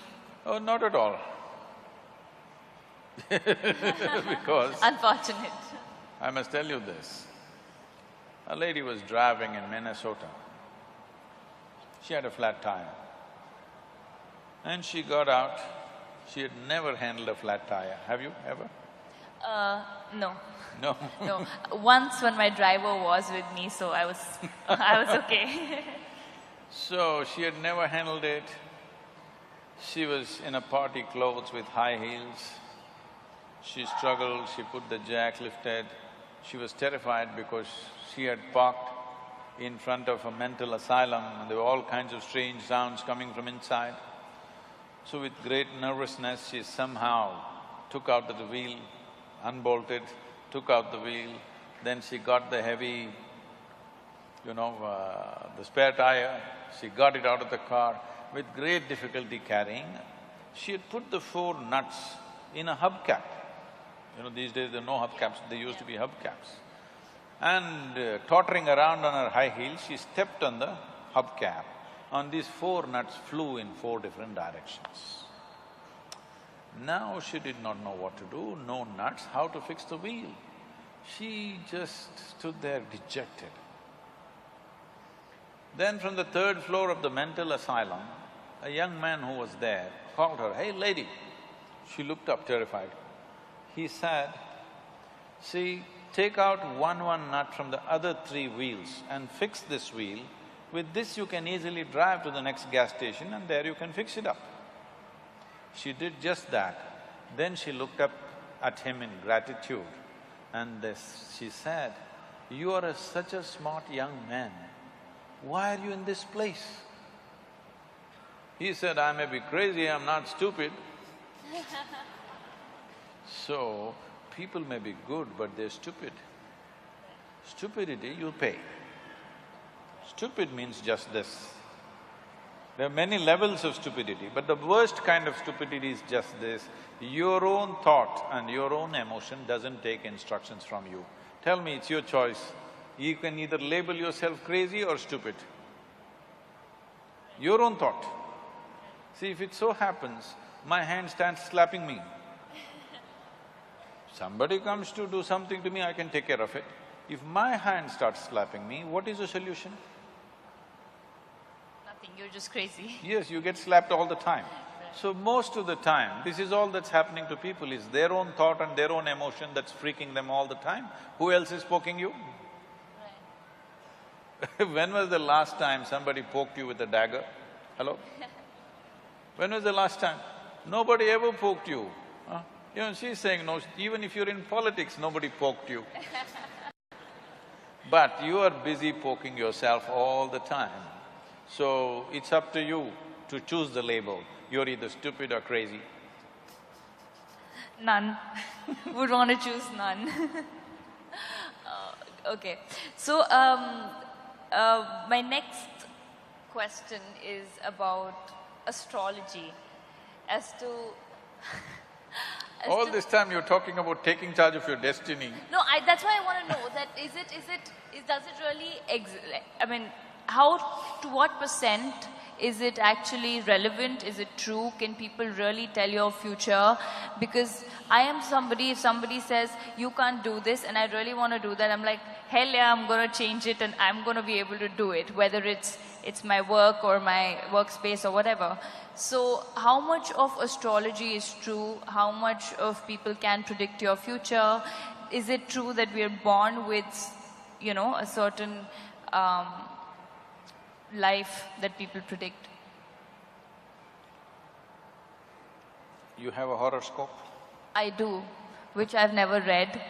Oh, not at all. Because… Unfortunate. I must tell you this. A lady was driving in Minnesota. She had a flat tire. And she got out. She had never handled a flat tire. Have you ever? No. No? No. Once when my driver was with me, so I was… I was okay. So, she had never handled it. She was in a party clothes with high heels. She struggled, she put the jack lifted. She was terrified because she had parked in front of a mental asylum and there were all kinds of strange sounds coming from inside. So with great nervousness, she somehow took out the wheel, unbolted, took out the wheel, then she got the heavy, the spare tire, she got it out of the car with great difficulty carrying. She had put the 4 nuts in a hubcap. These days there are no hubcaps, they used to be hubcaps. And tottering around on her high heels, she stepped on the hubcap. On these 4 nuts flew in 4 different directions. Now she did not know what to do, no nuts, how to fix the wheel. She just stood there dejected. Then from the 3rd floor of the mental asylum, a young man who was there called her, "Hey lady." She looked up terrified. He said, "See, take out one nut from the other 3 wheels and fix this wheel. With this you can easily drive to the next gas station and there you can fix it up." She did just that. Then she looked up at him in gratitude and she said, "You are such a smart young man. Why are you in this place?" He said, "I may be crazy, I'm not stupid." So, people may be good, but they're stupid. Stupidity, you pay. Stupid means just this. There are many levels of stupidity, but the worst kind of stupidity is just this. Your own thought and your own emotion doesn't take instructions from you. Tell me, it's your choice. You can either label yourself crazy or stupid. Your own thought. See, if it so happens, my hand starts slapping me. Somebody comes to do something to me, I can take care of it. If my hand starts slapping me, what is the solution? Nothing, you're just crazy. Yes, you get slapped all the time. So most of the time, this is all that's happening to people, is their own thought and their own emotion that's freaking them all the time. Who else is poking you? Right. When was the last time somebody poked you with a dagger? Hello? When was the last time? Nobody ever poked you. Huh? You know, she's saying, no, even if you're in politics, nobody poked you. But you are busy poking yourself all the time. So, it's up to you to choose the label. You're either stupid or crazy. None. Would want to choose none. Okay. So, my next question is about astrology. As to… All this time you're talking about taking charge of your destiny. No, that's why I want to know that does it really I mean, how… to what percent is it actually relevant? Is it true? Can people really tell your future? Because I am somebody, if somebody says, you can't do this and I really want to do that, I'm like, hell yeah, I'm gonna change it and I'm gonna be able to do it, whether it's my work or my workspace or whatever. So, how much of astrology is true? How much of people can predict your future? Is it true that we are born with, you know, a certain life that people predict? You have a horoscope? I do, which I've never read,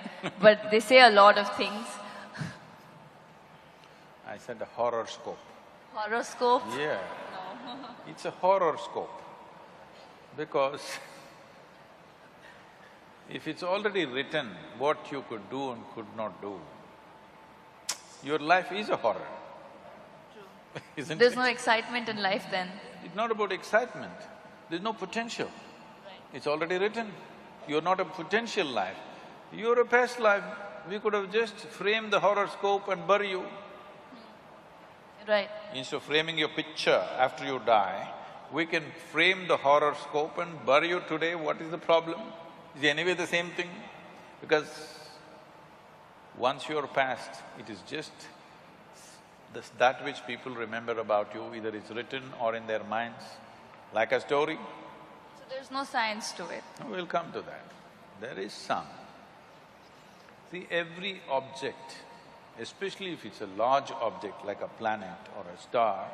but they say a lot of things. I said a horoscope. Horoscope? Yeah. No. It's a horoscope because if it's already written what you could do and could not do, your life is a horror. True. Isn't There's it? no excitement in life then. It's not about excitement, there's no potential. Right. It's already written. You're not a potential life. You're a past life. We could have just framed the horoscope and bury you. Right. Instead of framing your picture after you die, we can frame the horoscope and bury you today. What is the problem? It's anyway the same thing. Because once you're past, it is just that which people remember about you, either it's written or in their minds, like a story. So there's no science to it. We'll come to that. There is some. See, every object, especially if it's a large object like a planet or a star,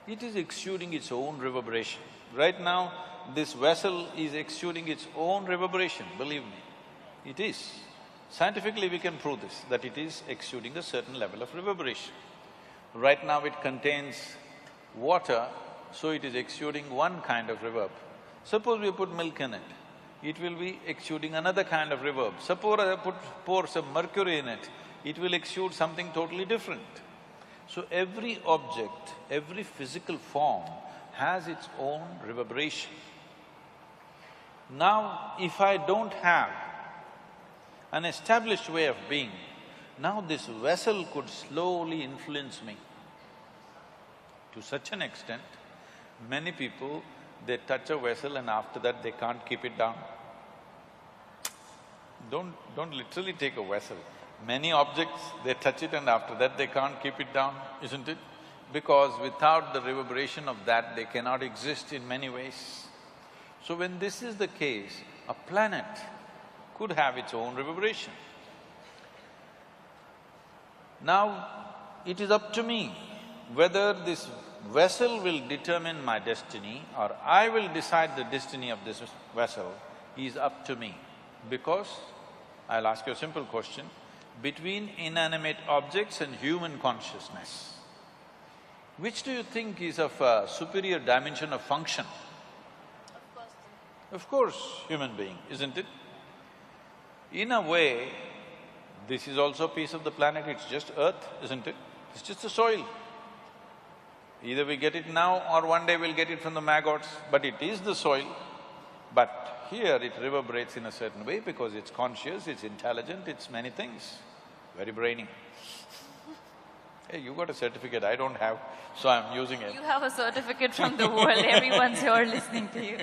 it is exuding its own reverberation. Right now, this vessel is exuding its own reverberation, believe me. It is. Scientifically, we can prove this, that it is exuding a certain level of reverberation. Right now, it contains water, so it is exuding one kind of reverb. Suppose we put milk in it, it will be exuding another kind of reverb. Suppose I pour some mercury in it, it will exude something totally different. So every object, every physical form has its own reverberation. Now, if I don't have an established way of being, now this vessel could slowly influence me. To such an extent, many people, they touch a vessel and after that they can't keep it down. Don't literally take a vessel. Many objects, they touch it and after that they can't keep it down, isn't it? Because without the reverberation of that, they cannot exist in many ways. So when this is the case, a planet could have its own reverberation. Now, it is up to me whether this vessel will determine my destiny or I will decide the destiny of this vessel is up to me. Because, I'll ask you a simple question, between inanimate objects and human consciousness, which do you think is of a superior dimension of function? Of course. Of course, human being, isn't it? In a way, this is also a piece of the planet, it's just earth, isn't it? It's just the soil. Either we get it now or one day we'll get it from the maggots, but it is the soil. But here it reverberates in a certain way because it's conscious, it's intelligent, it's many things, very brainy. Hey, you got a certificate, I don't have, so I'm using it. You have a certificate from the world, everyone's here listening to you.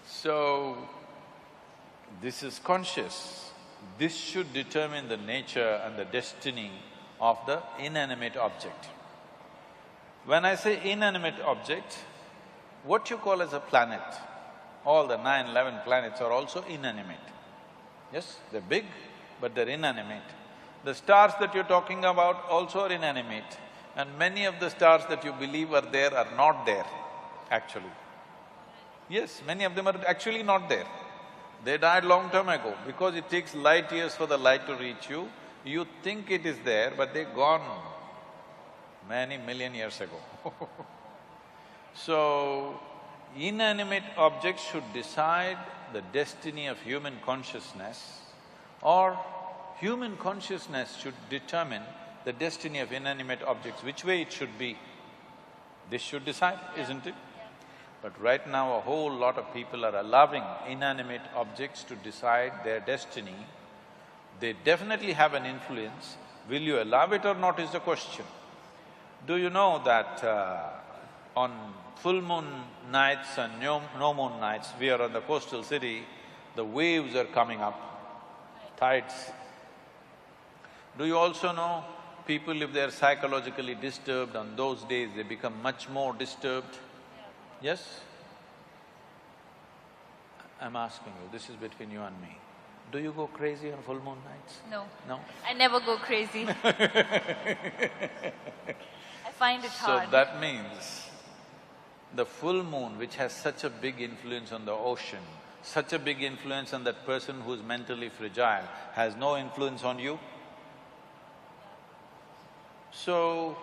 So, this is conscious. This should determine the nature and the destiny of the inanimate object. When I say inanimate object, what you call as a planet, all the 9, 11 planets are also inanimate. Yes, they're big, but they're inanimate. The stars that you're talking about also are inanimate, and many of the stars that you believe are there are not there, actually. Yes, many of them are actually not there. They died long time ago. Because it takes light years for the light to reach you, you think it is there, but they're gone many million years ago. So, inanimate objects should decide the destiny of human consciousness, or human consciousness should determine the destiny of inanimate objects, which way it should be. This should decide, isn't it? But right now, a whole lot of people are allowing inanimate objects to decide their destiny. They definitely have an influence. Will you allow it or not is the question. Do you know that on full moon nights and no moon nights, we are on the coastal city, the waves are coming up, tides. Do you also know, people if they're psychologically disturbed on those days, they become much more disturbed? Yes? I'm asking you, this is between you and me. Do you go crazy on full moon nights? No. No? I never go crazy. I find it hard. So that means the full moon, which has such a big influence on the ocean, such a big influence on that person who's mentally fragile, has no influence on you. So,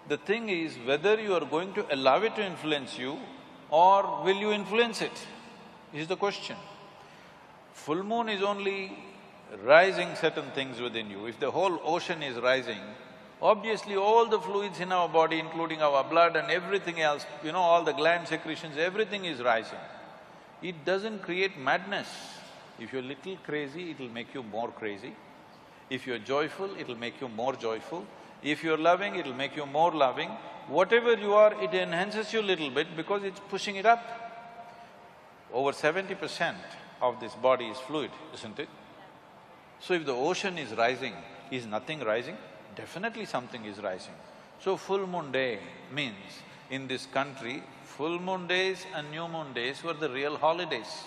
the thing is whether you are going to allow it to influence you or will you influence it, is the question. Full moon is only rising certain things within you. If the whole ocean is rising, obviously all the fluids in our body, including our blood and everything else, all the gland secretions, everything is rising. It doesn't create madness. If you're little crazy, it'll make you more crazy. If you're joyful, it'll make you more joyful. If you're loving, it'll make you more loving. Whatever you are, it enhances you a little bit because it's pushing it up. Over 70% of this body is fluid, isn't it? So if the ocean is rising, is nothing rising? Definitely something is rising. So full moon day means, in this country, full moon days and new moon days were the real holidays.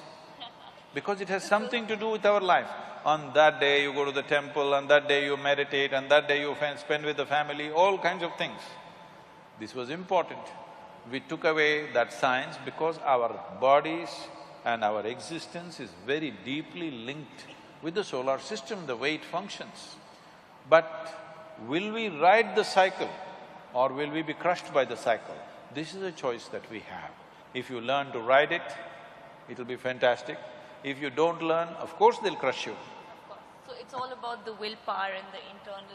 Because it has something to do with our life. On that day you go to the temple, on that day you meditate, on that day you spend with the family, all kinds of things. This was important. We took away that science because our bodies and our existence is very deeply linked with the solar system, the way it functions. But will we ride the cycle or will we be crushed by the cycle? This is a choice that we have. If you learn to ride it, it'll be fantastic. If you don't learn, of course they'll crush you. Of course. So it's all about the willpower and the internal…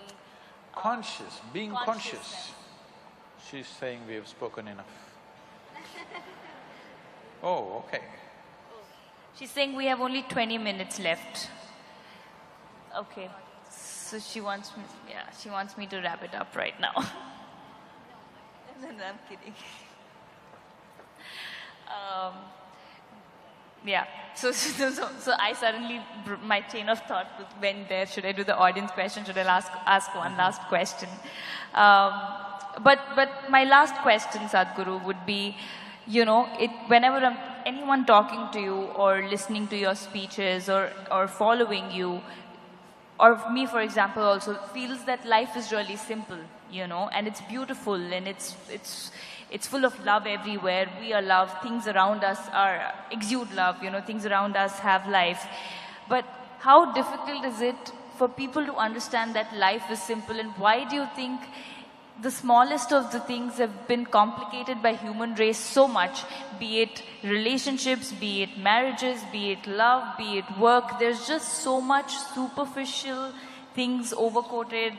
Conscious, being conscious. consciousness. She's saying we have spoken enough. Oh, okay. She's saying we have only 20 minutes left. Okay. So she wants me to wrap it up right now. No, I'm kidding. Yeah, so I suddenly… my chain of thought went there, should I do the audience question, should I ask one last question? But my last question, Sadhguru, would be, whenever anyone talking to you or listening to your speeches or following you, or me, for example, also feels that life is really simple, and it's beautiful and it's full of love everywhere. We are love, things around us exude love, things around us have life. But how difficult is it for people to understand that life is simple, and why do you think the smallest of the things have been complicated by human race so much, be it relationships, be it marriages, be it love, be it work? There's just so much superficial things overcoated.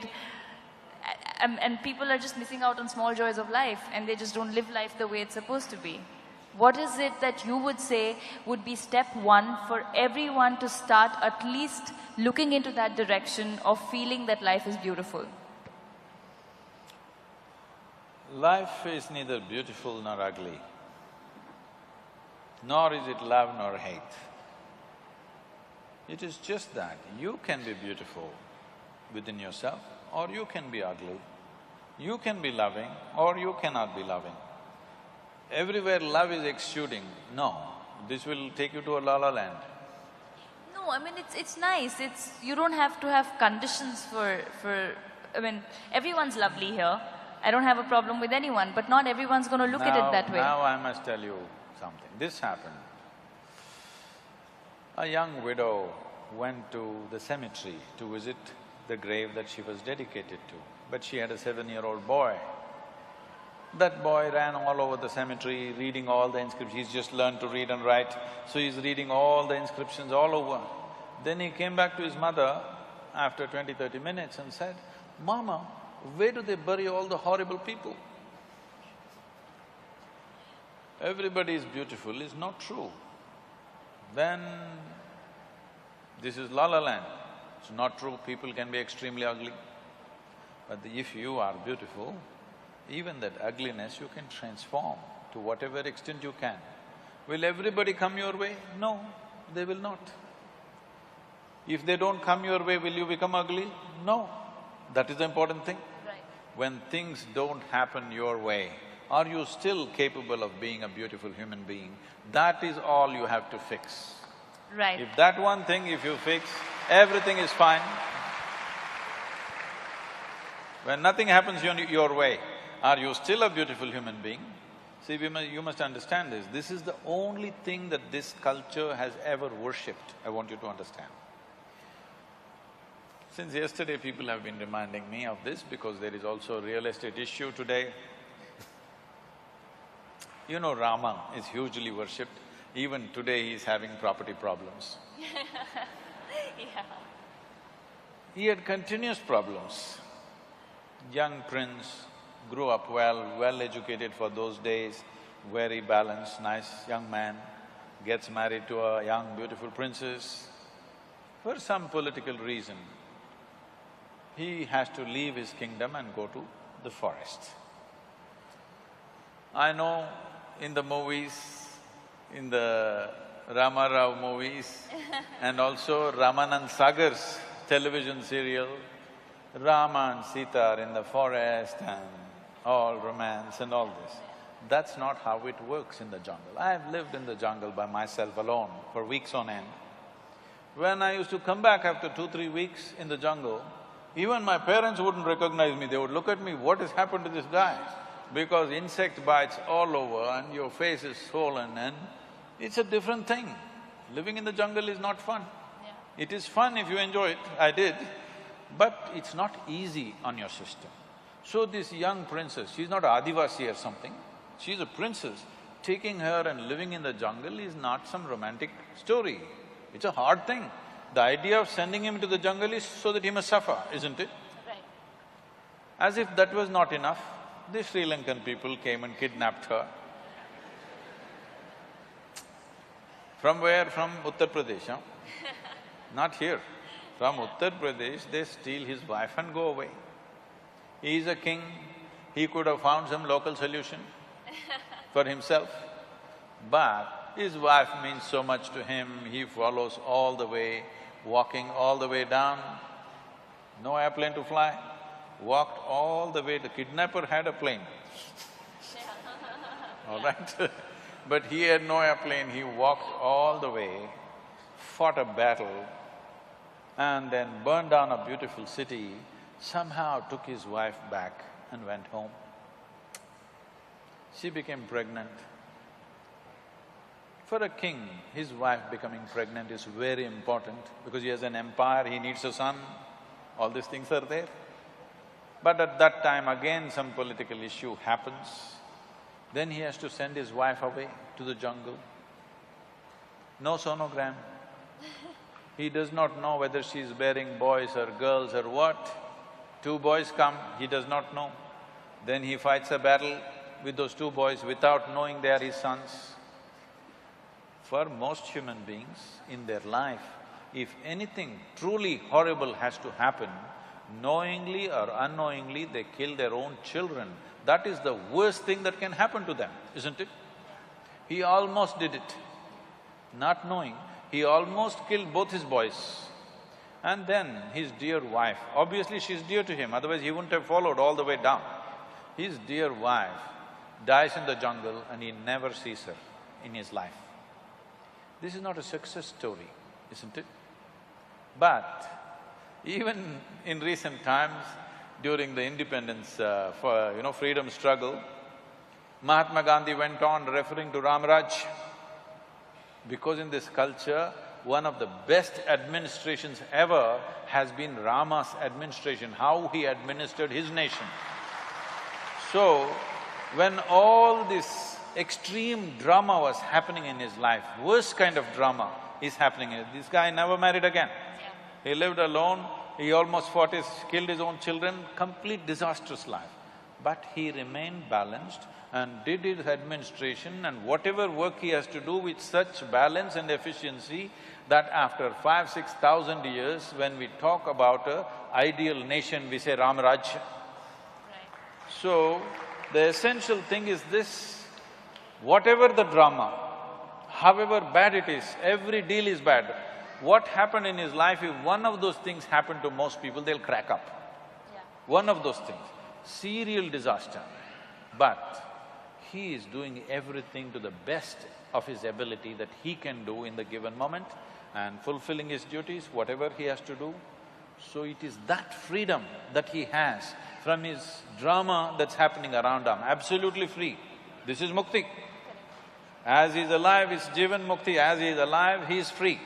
and people are just missing out on small joys of life, and they just don't live life the way it's supposed to be. What is it that you would say would be step one for everyone to start at least looking into that direction of feeling that life is beautiful? Life is neither beautiful nor ugly, nor is it love nor hate. It is just that you can be beautiful within yourself, or you can be ugly. You can be loving, or you cannot be loving. Everywhere love is exuding, no, this will take you to a la-la land. No, I mean, it's nice. You don't have to have conditions I mean, everyone's lovely here. I don't have a problem with anyone, but not everyone's gonna look at it that way. Now I must tell you something. This happened. A young widow went to the cemetery to visit the grave that she was dedicated to, but she had a 7-year-old boy. That boy ran all over the cemetery, reading all the inscriptions. He's just learned to read and write, so he's reading all the inscriptions all over. Then he came back to his mother after 20-30 minutes and said, "Mama, where do they bury all the horrible people?" Everybody is beautiful is not true. Then this is la-la land. It's not true, people can be extremely ugly. But if you are beautiful, even that ugliness you can transform to whatever extent you can. Will everybody come your way? No, they will not. If they don't come your way, will you become ugly? No. That is the important thing. Right. When things don't happen your way, are you still capable of being a beautiful human being? That is all you have to fix. Right. If that one thing if you fix, everything is fine. When nothing happens your way, are you still a beautiful human being? See, you must understand this. This is the only thing that this culture has ever worshipped, I want you to understand. Since yesterday, people have been reminding me of this because there is also a real estate issue today. You know, Rama is hugely worshipped. Even today, he is having property problems. Yeah. He had continuous problems. Young prince, grew up well-educated for those days, very balanced, nice young man, gets married to a young, beautiful princess. For some political reason, he has to leave his kingdom and go to the forest. I know in the movies, in the Rama Rao movies and also Ramanand Sagar's television serial, Rama and Sita are in the forest and all romance and all this. That's not how it works in the jungle. I've lived in the jungle by myself alone for weeks on end. When I used to come back after 2-3 weeks in the jungle, even my parents wouldn't recognize me, they would look at me, what has happened to this guy? Because insect bites all over and your face is swollen and it's a different thing. Living in the jungle is not fun. Yeah. It is fun if you enjoy it, I did, but it's not easy on your system. So this young princess, she's not Adivasi or something, she's a princess. Taking her and living in the jungle is not some romantic story. It's a hard thing. The idea of sending him to the jungle is so that he must suffer, isn't it? Right. As if that was not enough, the Sri Lankan people came and kidnapped her. From where? From Uttar Pradesh, huh? Not here. From Uttar Pradesh, they steal his wife and go away. He is a king, he could have found some local solution for himself, but his wife means so much to him, he follows all the way, walking all the way down, no airplane to fly, walked all the way, the kidnapper had a plane, all right? But he had no airplane, he walked all the way, fought a battle, and then burned down a beautiful city, somehow took his wife back and went home. She became pregnant. For a king, his wife becoming pregnant is very important because he has an empire, he needs a son, all these things are there. But at that time again some political issue happens, then he has to send his wife away to the jungle. No sonogram. He does not know whether she's bearing boys or girls or what. Two boys come, he does not know. Then he fights a battle with those two boys without knowing they are his sons. For most human beings in their life, if anything truly horrible has to happen, knowingly or unknowingly, they kill their own children. That is the worst thing that can happen to them, isn't it? He almost did it, not knowing. He almost killed both his boys. And then his dear wife, obviously she's dear to him, otherwise he wouldn't have followed all the way down. His dear wife dies in the jungle and he never sees her in his life. This is not a success story, isn't it? But even in recent times, during the independence freedom struggle, Mahatma Gandhi went on referring to Ramaraj, because in this culture, one of the best administrations ever has been Rama's administration, how he administered his nation. So, when all this extreme drama was happening in his life, worst kind of drama is happening in it. This guy never married again. He lived alone, he almost killed his own children, complete disastrous life. But he remained balanced and did his administration and whatever work he has to do with such balance and efficiency that after 5,000–6,000 years, when we talk about a ideal nation, we say Ramaraj. Right. So, the essential thing is this, whatever the drama, however bad it is, every deal is bad. What happened in his life, if one of those things happened to most people, they'll crack up. Yeah. One of those things, serial disaster. But he is doing everything to the best of his ability that he can do in the given moment and fulfilling his duties, whatever he has to do. So it is that freedom that he has from his drama that's happening around him, absolutely free. This is mukti. As he is alive, is Jivan Mukti, as he is alive, he is free.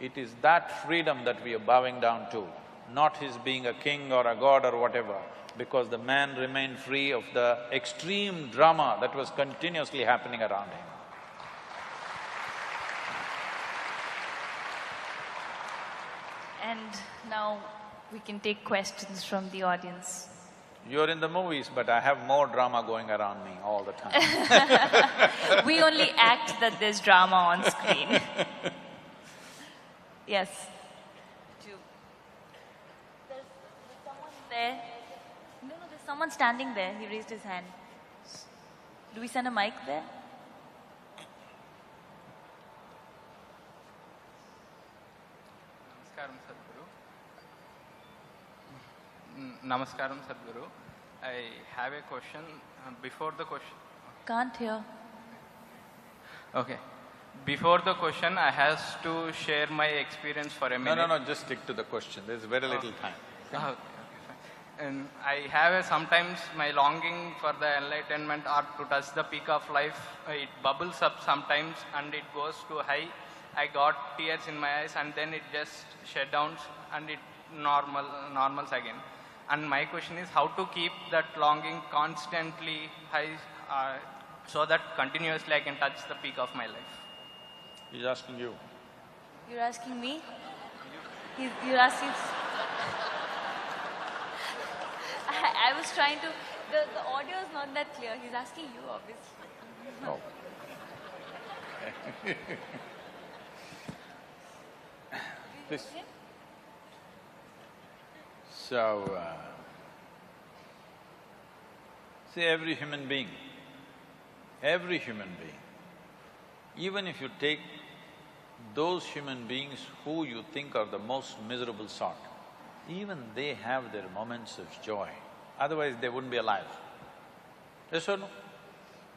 It is that freedom that we are bowing down to, not his being a king or a god or whatever, because the man remained free of the extreme drama that was continuously happening around him. And now we can take questions from the audience. You're in the movies, but I have more drama going around me all the time. We only act that there's drama on screen. Yes. There's someone there. No, there's someone standing there. He raised his hand. Do we send a mic there? Namaskaram, Sadhguru. I have a question. Before the question… Can't hear. Okay. Before the question, I have to share my experience for a minute. No, just stick to the question. There's very little time. Okay, fine. And I have sometimes my longing for the enlightenment or to touch the peak of life, it bubbles up sometimes and it goes too high. I got tears in my eyes and then it just shut down and it normals again. And my question is how to keep that longing constantly high so that continuously I can touch the peak of my life. He's asking you. You're asking me? You're asking… I was trying to… The audio is not that clear. He's asking you, obviously. Oh. This… So, see, every human being, even if you take those human beings who you think are the most miserable sort, even they have their moments of joy, otherwise they wouldn't be alive. Yes or no?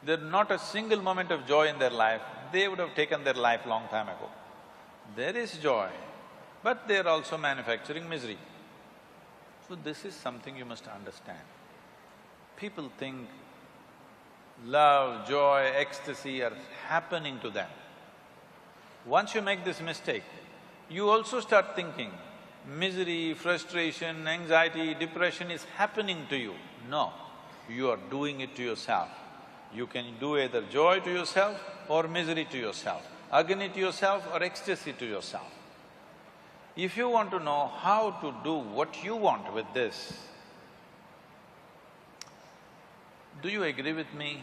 There's not a single moment of joy in their life, they would have taken their life long time ago. There is joy, but they're also manufacturing misery. So this is something you must understand. People think love, joy, ecstasy are happening to them. Once you make this mistake, you also start thinking misery, frustration, anxiety, depression is happening to you. No, you are doing it to yourself. You can do either joy to yourself or misery to yourself, agony to yourself or ecstasy to yourself. If you want to know how to do what you want with this, Do you agree with me?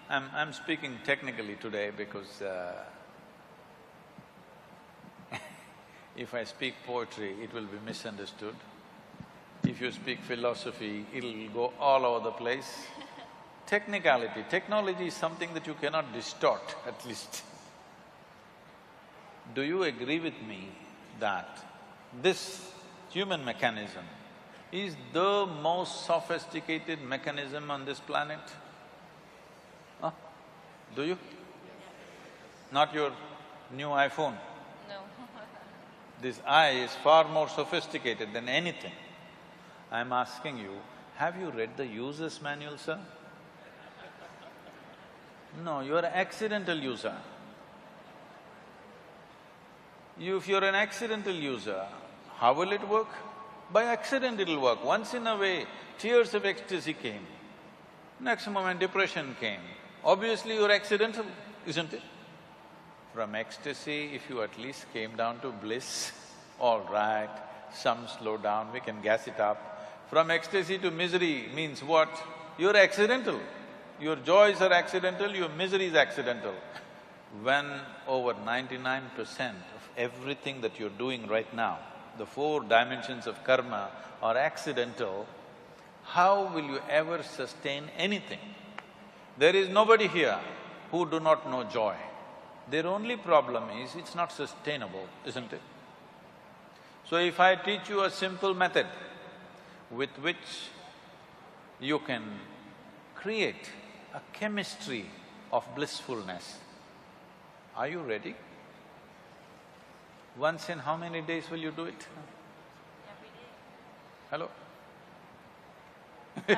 I'm speaking technically today because if I speak poetry, it will be misunderstood. If you speak philosophy, it'll go all over the place. Technicality, technology is something that you cannot distort, at least. Do you agree with me that this human mechanism is the most sophisticated mechanism on this planet? Huh? Do you? Not your new iPhone. No. This eye is far more sophisticated than anything. I'm asking you, have you read the user's manual, sir? No, you're an accidental user. If you're an accidental user, how will it work? By accident it'll work. Once in a way, tears of ecstasy came. Next moment, depression came. Obviously, you're accidental, isn't it? From ecstasy, if you at least came down to bliss, all right, some slow down, we can gas it up. From ecstasy to misery means what? You're accidental. Your joys are accidental, your misery is accidental. When over 99% of everything that you're doing right now, the four dimensions of karma are accidental, how will you ever sustain anything? There is nobody here who do not know joy. Their only problem is it's not sustainable, isn't it? So if I teach you a simple method with which you can create a chemistry of blissfulness, are you ready? Once in how many days will you do it? Hello? He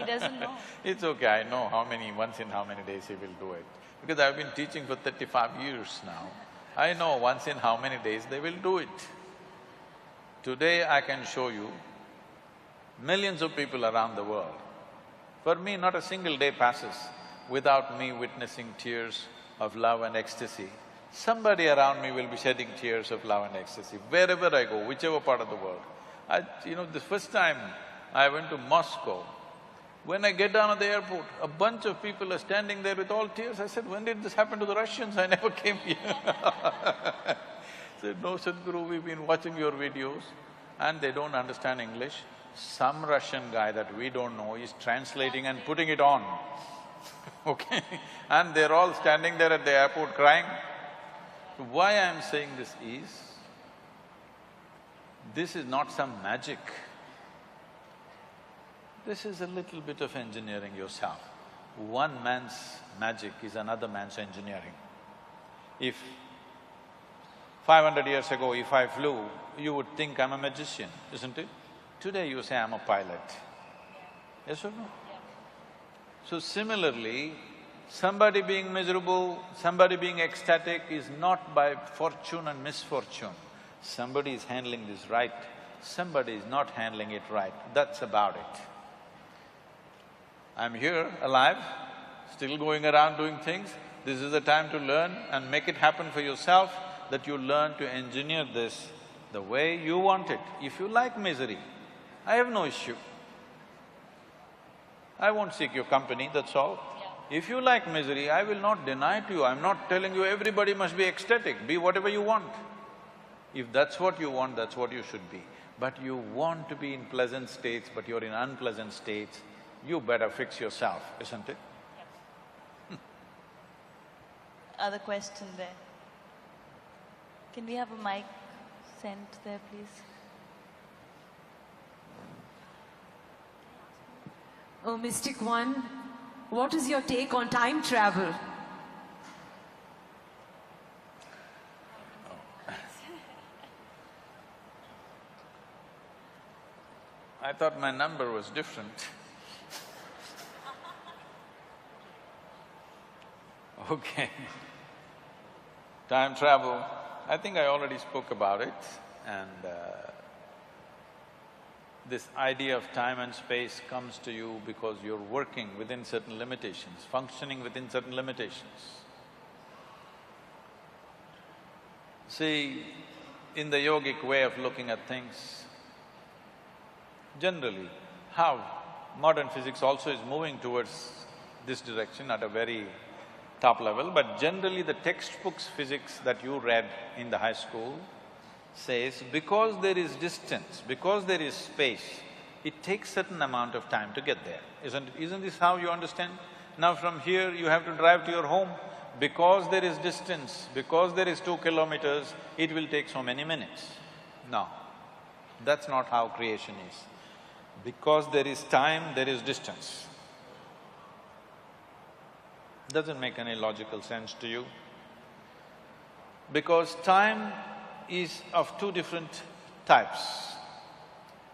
doesn't know. It's okay, I know once in how many days he will do it. Because I've been teaching for 35 years now. I know once in how many days they will do it. Today I can show you millions of people around the world. For me, not a single day passes without me witnessing tears of love and ecstasy. Somebody around me will be shedding tears of love and ecstasy, wherever I go, whichever part of the world. The first time I went to Moscow, when I get down at the airport, a bunch of people are standing there with all tears. I said, when did this happen to the Russians? I never came here. Said, no, Sadhguru, we've been watching your videos and they don't understand English. Some Russian guy that we don't know is translating and putting it on, okay? And they're all standing there at the airport crying. Why I'm saying this is not some magic. This is a little bit of engineering yourself. One man's magic is another man's engineering. If 500 years ago, if I flew, you would think I'm a magician, isn't it? Today you say I'm a pilot. Yes or no? So similarly, somebody being miserable, somebody being ecstatic is not by fortune and misfortune. Somebody is handling this right, somebody is not handling it right, that's about it. I'm here, alive, still going around doing things. This is the time to learn and make it happen for yourself, that you learn to engineer this the way you want it. If you like misery, I have no issue. I won't seek your company, that's all. If you like misery, I will not deny to you. I'm not telling you everybody must be ecstatic, be whatever you want. If that's what you want, that's what you should be. But you want to be in pleasant states, but you're in unpleasant states, you better fix yourself, isn't it? Other question there. Can we have a mic sent there, please? Oh, Mystic One, what is your take on time travel? I thought my number was different. Okay. Time travel, I think I already spoke about it, and this idea of time and space comes to you because you're working within certain limitations, functioning within certain limitations. See, in the yogic way of looking at things, generally, how Modern physics also is moving towards this direction at a very top level, but generally the textbooks physics that you read in the high school says because there is distance, because there is space, it takes certain amount of time to get there. Isn't this how you understand? Now from here you have to drive to your home. Because there is distance, because there is 2 kilometers, it will take so many minutes. No, that's not how creation is. Because there is time, there is distance. Doesn't make any logical sense to you. Because time is of two different types.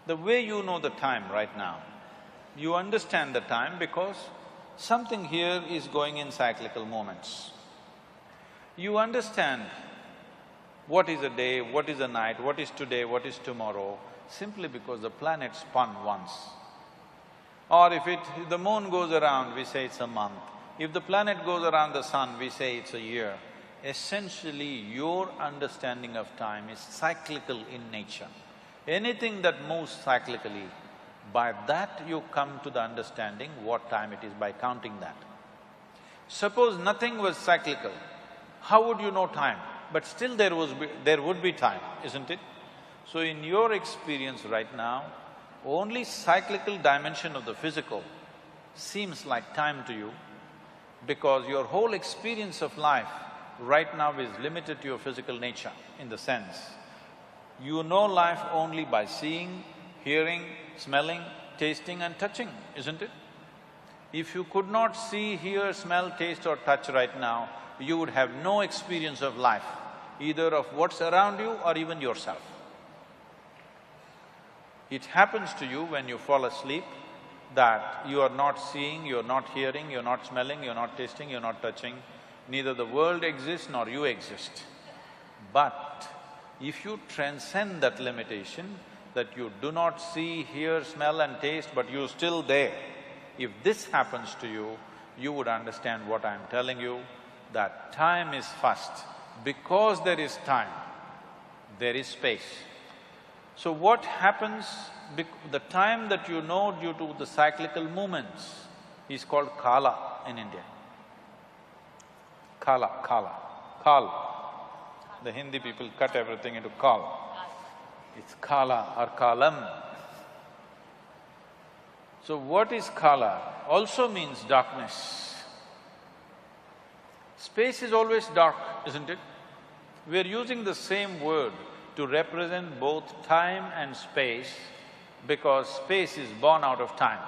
The way you know the time right now, you understand the time because something here is going in cyclical moments. You understand what is a day, what is a night, what is today, what is tomorrow, simply because the planet spun once. Or if the moon goes around, we say it's a month. If the planet goes around the sun, we say it's a year. Essentially, your understanding of time is cyclical in nature. Anything that moves cyclically, by that you come to the understanding what time it is, by counting that. Suppose nothing was cyclical, how would you know time? But still there would be time, isn't it? So in your experience right now, only cyclical dimension of the physical seems like time to you because your whole experience of life right now is limited to your physical nature in the sense you know life only by seeing, hearing, smelling, tasting and touching, isn't it? If you could not see, hear, smell, taste or touch right now, you would have no experience of life, either of what's around you or even yourself. It happens to you when you fall asleep that you are not seeing, you're not hearing, you're not smelling, you're not tasting, you're not touching, neither the world exists nor you exist. But if you transcend that limitation, that you do not see, hear, smell and taste, but you're still there, if this happens to you, you would understand what I'm telling you, that time is first. Because there is time, there is space. So what happens, the time that you know due to the cyclical movements is called kala in India. Kala. Kal. The Hindi people cut everything into kal. It's kala or kalam. So what is kala? Also means darkness. Space is always dark, isn't it? We're using the same word to represent both time and space because space is born out of time.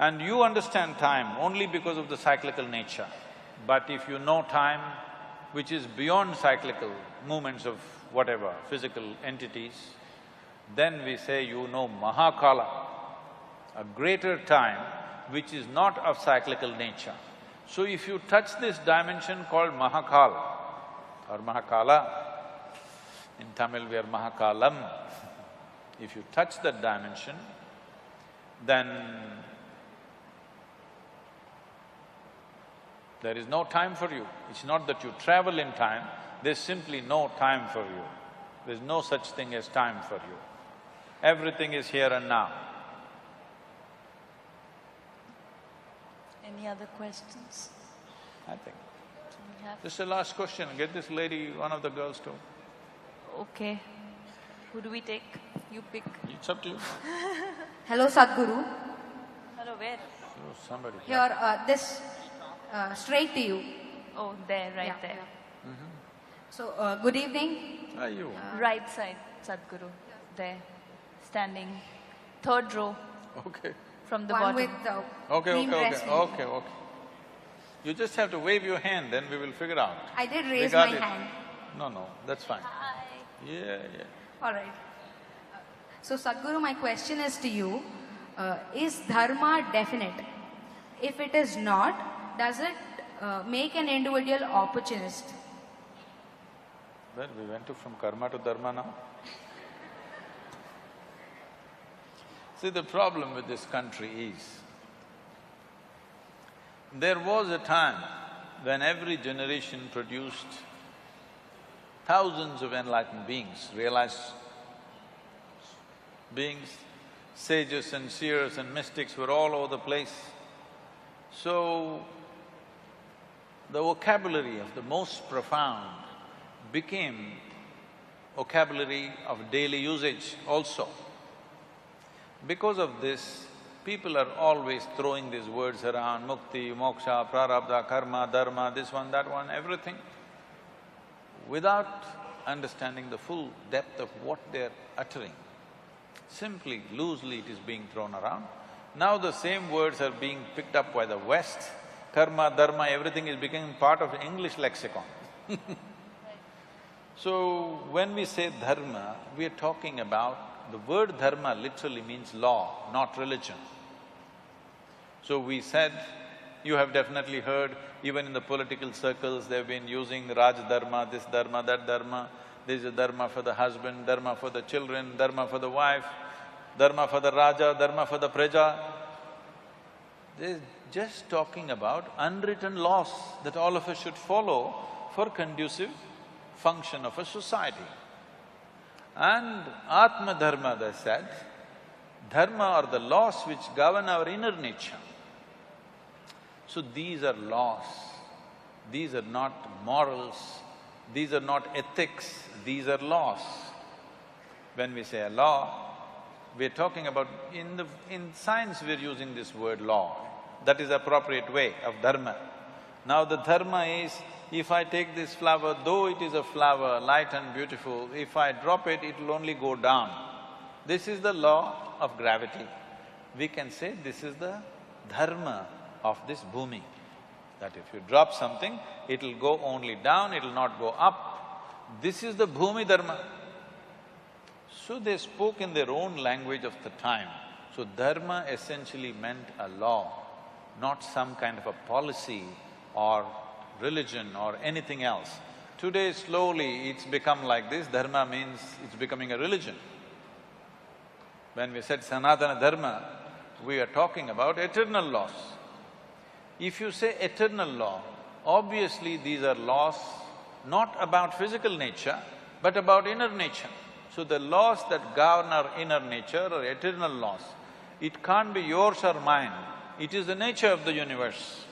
And you understand time only because of the cyclical nature. But if you know time, which is beyond cyclical movements of whatever, physical entities, then we say you know Mahakala, a greater time which is not of cyclical nature. So if you touch this dimension called Mahakal or Mahakala, in Tamil we are Mahakalam, if you touch that dimension, then there is no time for you. It's not that you travel in time, there's simply no time for you. There's no such thing as time for you. Everything is here and now. Any other questions? I think. Do we have? This is the last question. Get this lady, one of the girls too. Okay. Who do we take? You pick. It's up to you. Hello, Sadhguru. Hello, where? Oh, somebody. Here, straight to you. Oh, there, right Yeah, there. yeah. So, good evening. Are you? Right side, Sadhguru. There. Standing. Third row Okay. from the One bottom. with cream dress. Okay. You just have to wave your hand, then we will figure out. I did We raise got my it. hand. No, that's fine. Hi. Yeah. All right. So, Sadhguru, my question is to you, is dharma definite? If it is not, does it make an individual opportunist? Well, we went from karma to dharma now. See, the problem with this country is, there was a time when every generation produced thousands of enlightened beings, realized beings. sages and seers and mystics were all over the place. So, the vocabulary of the most profound became vocabulary of daily usage also. Because of this, people are always throwing these words around, mukti, moksha, prarabdha, karma, dharma, this one, that one, everything, without understanding the full depth of what they're uttering. Simply, loosely it is being thrown around. Now the same words are being picked up by the West. Karma, dharma, everything is becoming part of English lexicon. So, when we say dharma, we are talking about… the word dharma literally means law, not religion. So we said, you have definitely heard, even in the political circles, they've been using Raj Dharma, this Dharma, that Dharma. There's a Dharma for the husband, Dharma for the children, Dharma for the wife, Dharma for the Raja, Dharma for the Praja. They're just talking about unwritten laws that all of us should follow for conducive function of a society. And Atma Dharma, they said, dharma are the laws which govern our inner nature. So these are laws, these are not morals, these are not ethics, these are laws. When we say a law, we're talking about… in science we're using this word law. That is the appropriate way of dharma. Now the dharma is, if I take this flower, though it is a flower, light and beautiful, if I drop it, it'll only go down. This is the law of gravity. We can say this is the dharma of this bhumi, that if you drop something, it'll go only down, it'll not go up. This is the bhumi dharma. So they spoke in their own language of the time. So dharma essentially meant a law, not some kind of a policy or religion or anything else. Today slowly it's become like this, dharma means it's becoming a religion. When we said Sanatana Dharma, we are talking about eternal laws. If you say eternal law, obviously these are laws not about physical nature, but about inner nature. So the laws that govern our inner nature are eternal laws. It can't be yours or mine, it is the nature of the universe.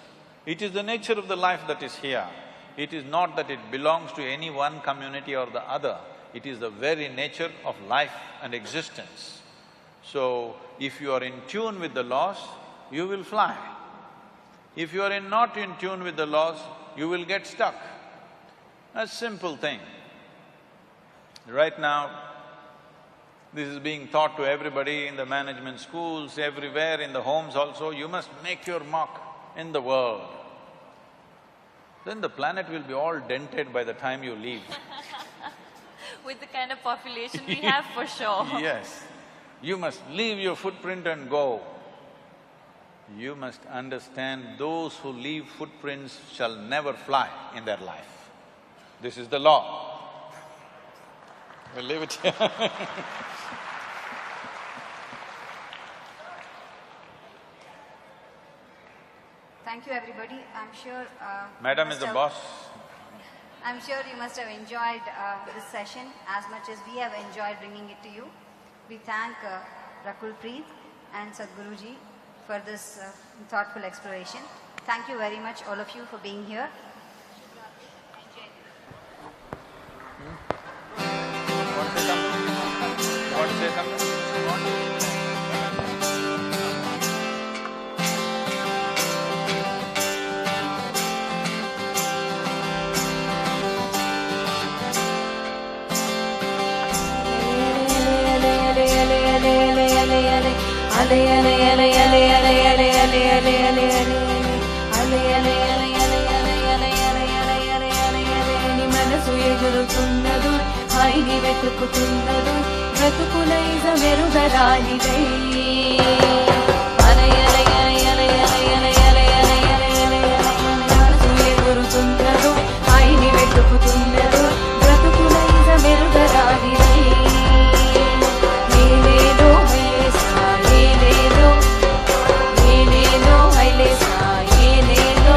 It is the nature of the life that is here. It is not that it belongs to any one community or the other, it is the very nature of life and existence. So, if you are in tune with the laws, you will fly. If you are not in tune with the laws, you will get stuck. A simple thing. Right now, this is being taught to everybody in the management schools, everywhere, in the homes also, you must make your mark in the world. Then the planet will be all dented by the time you leave. With the kind of population we have, for sure. Yes. You must leave your footprint and go. You must understand those who leave footprints shall never fly in their life. This is the law. We'll leave it here. Thank you, everybody. I'm sure… Madam is the boss. I'm sure you must have enjoyed this session as much as we have enjoyed bringing it to you. We thank Rakul Preet and Sadhguruji for this thoughtful exploration. Thank you very much, all of you, for being here. Want to say something? Want to say something? మనసు ఎగురుతున్నదు హాయిని వెతుకుతున్నదు బ్రతుకులైజ మెరుగరానిదై మనసు ఎగురుతున్నదు హాయిని వెతుకుతున్నదు బ్రతుకులైజ మెరుగరానిదై నేనేదో హైలేసా నేనేదో హైలేసా ఏనేదో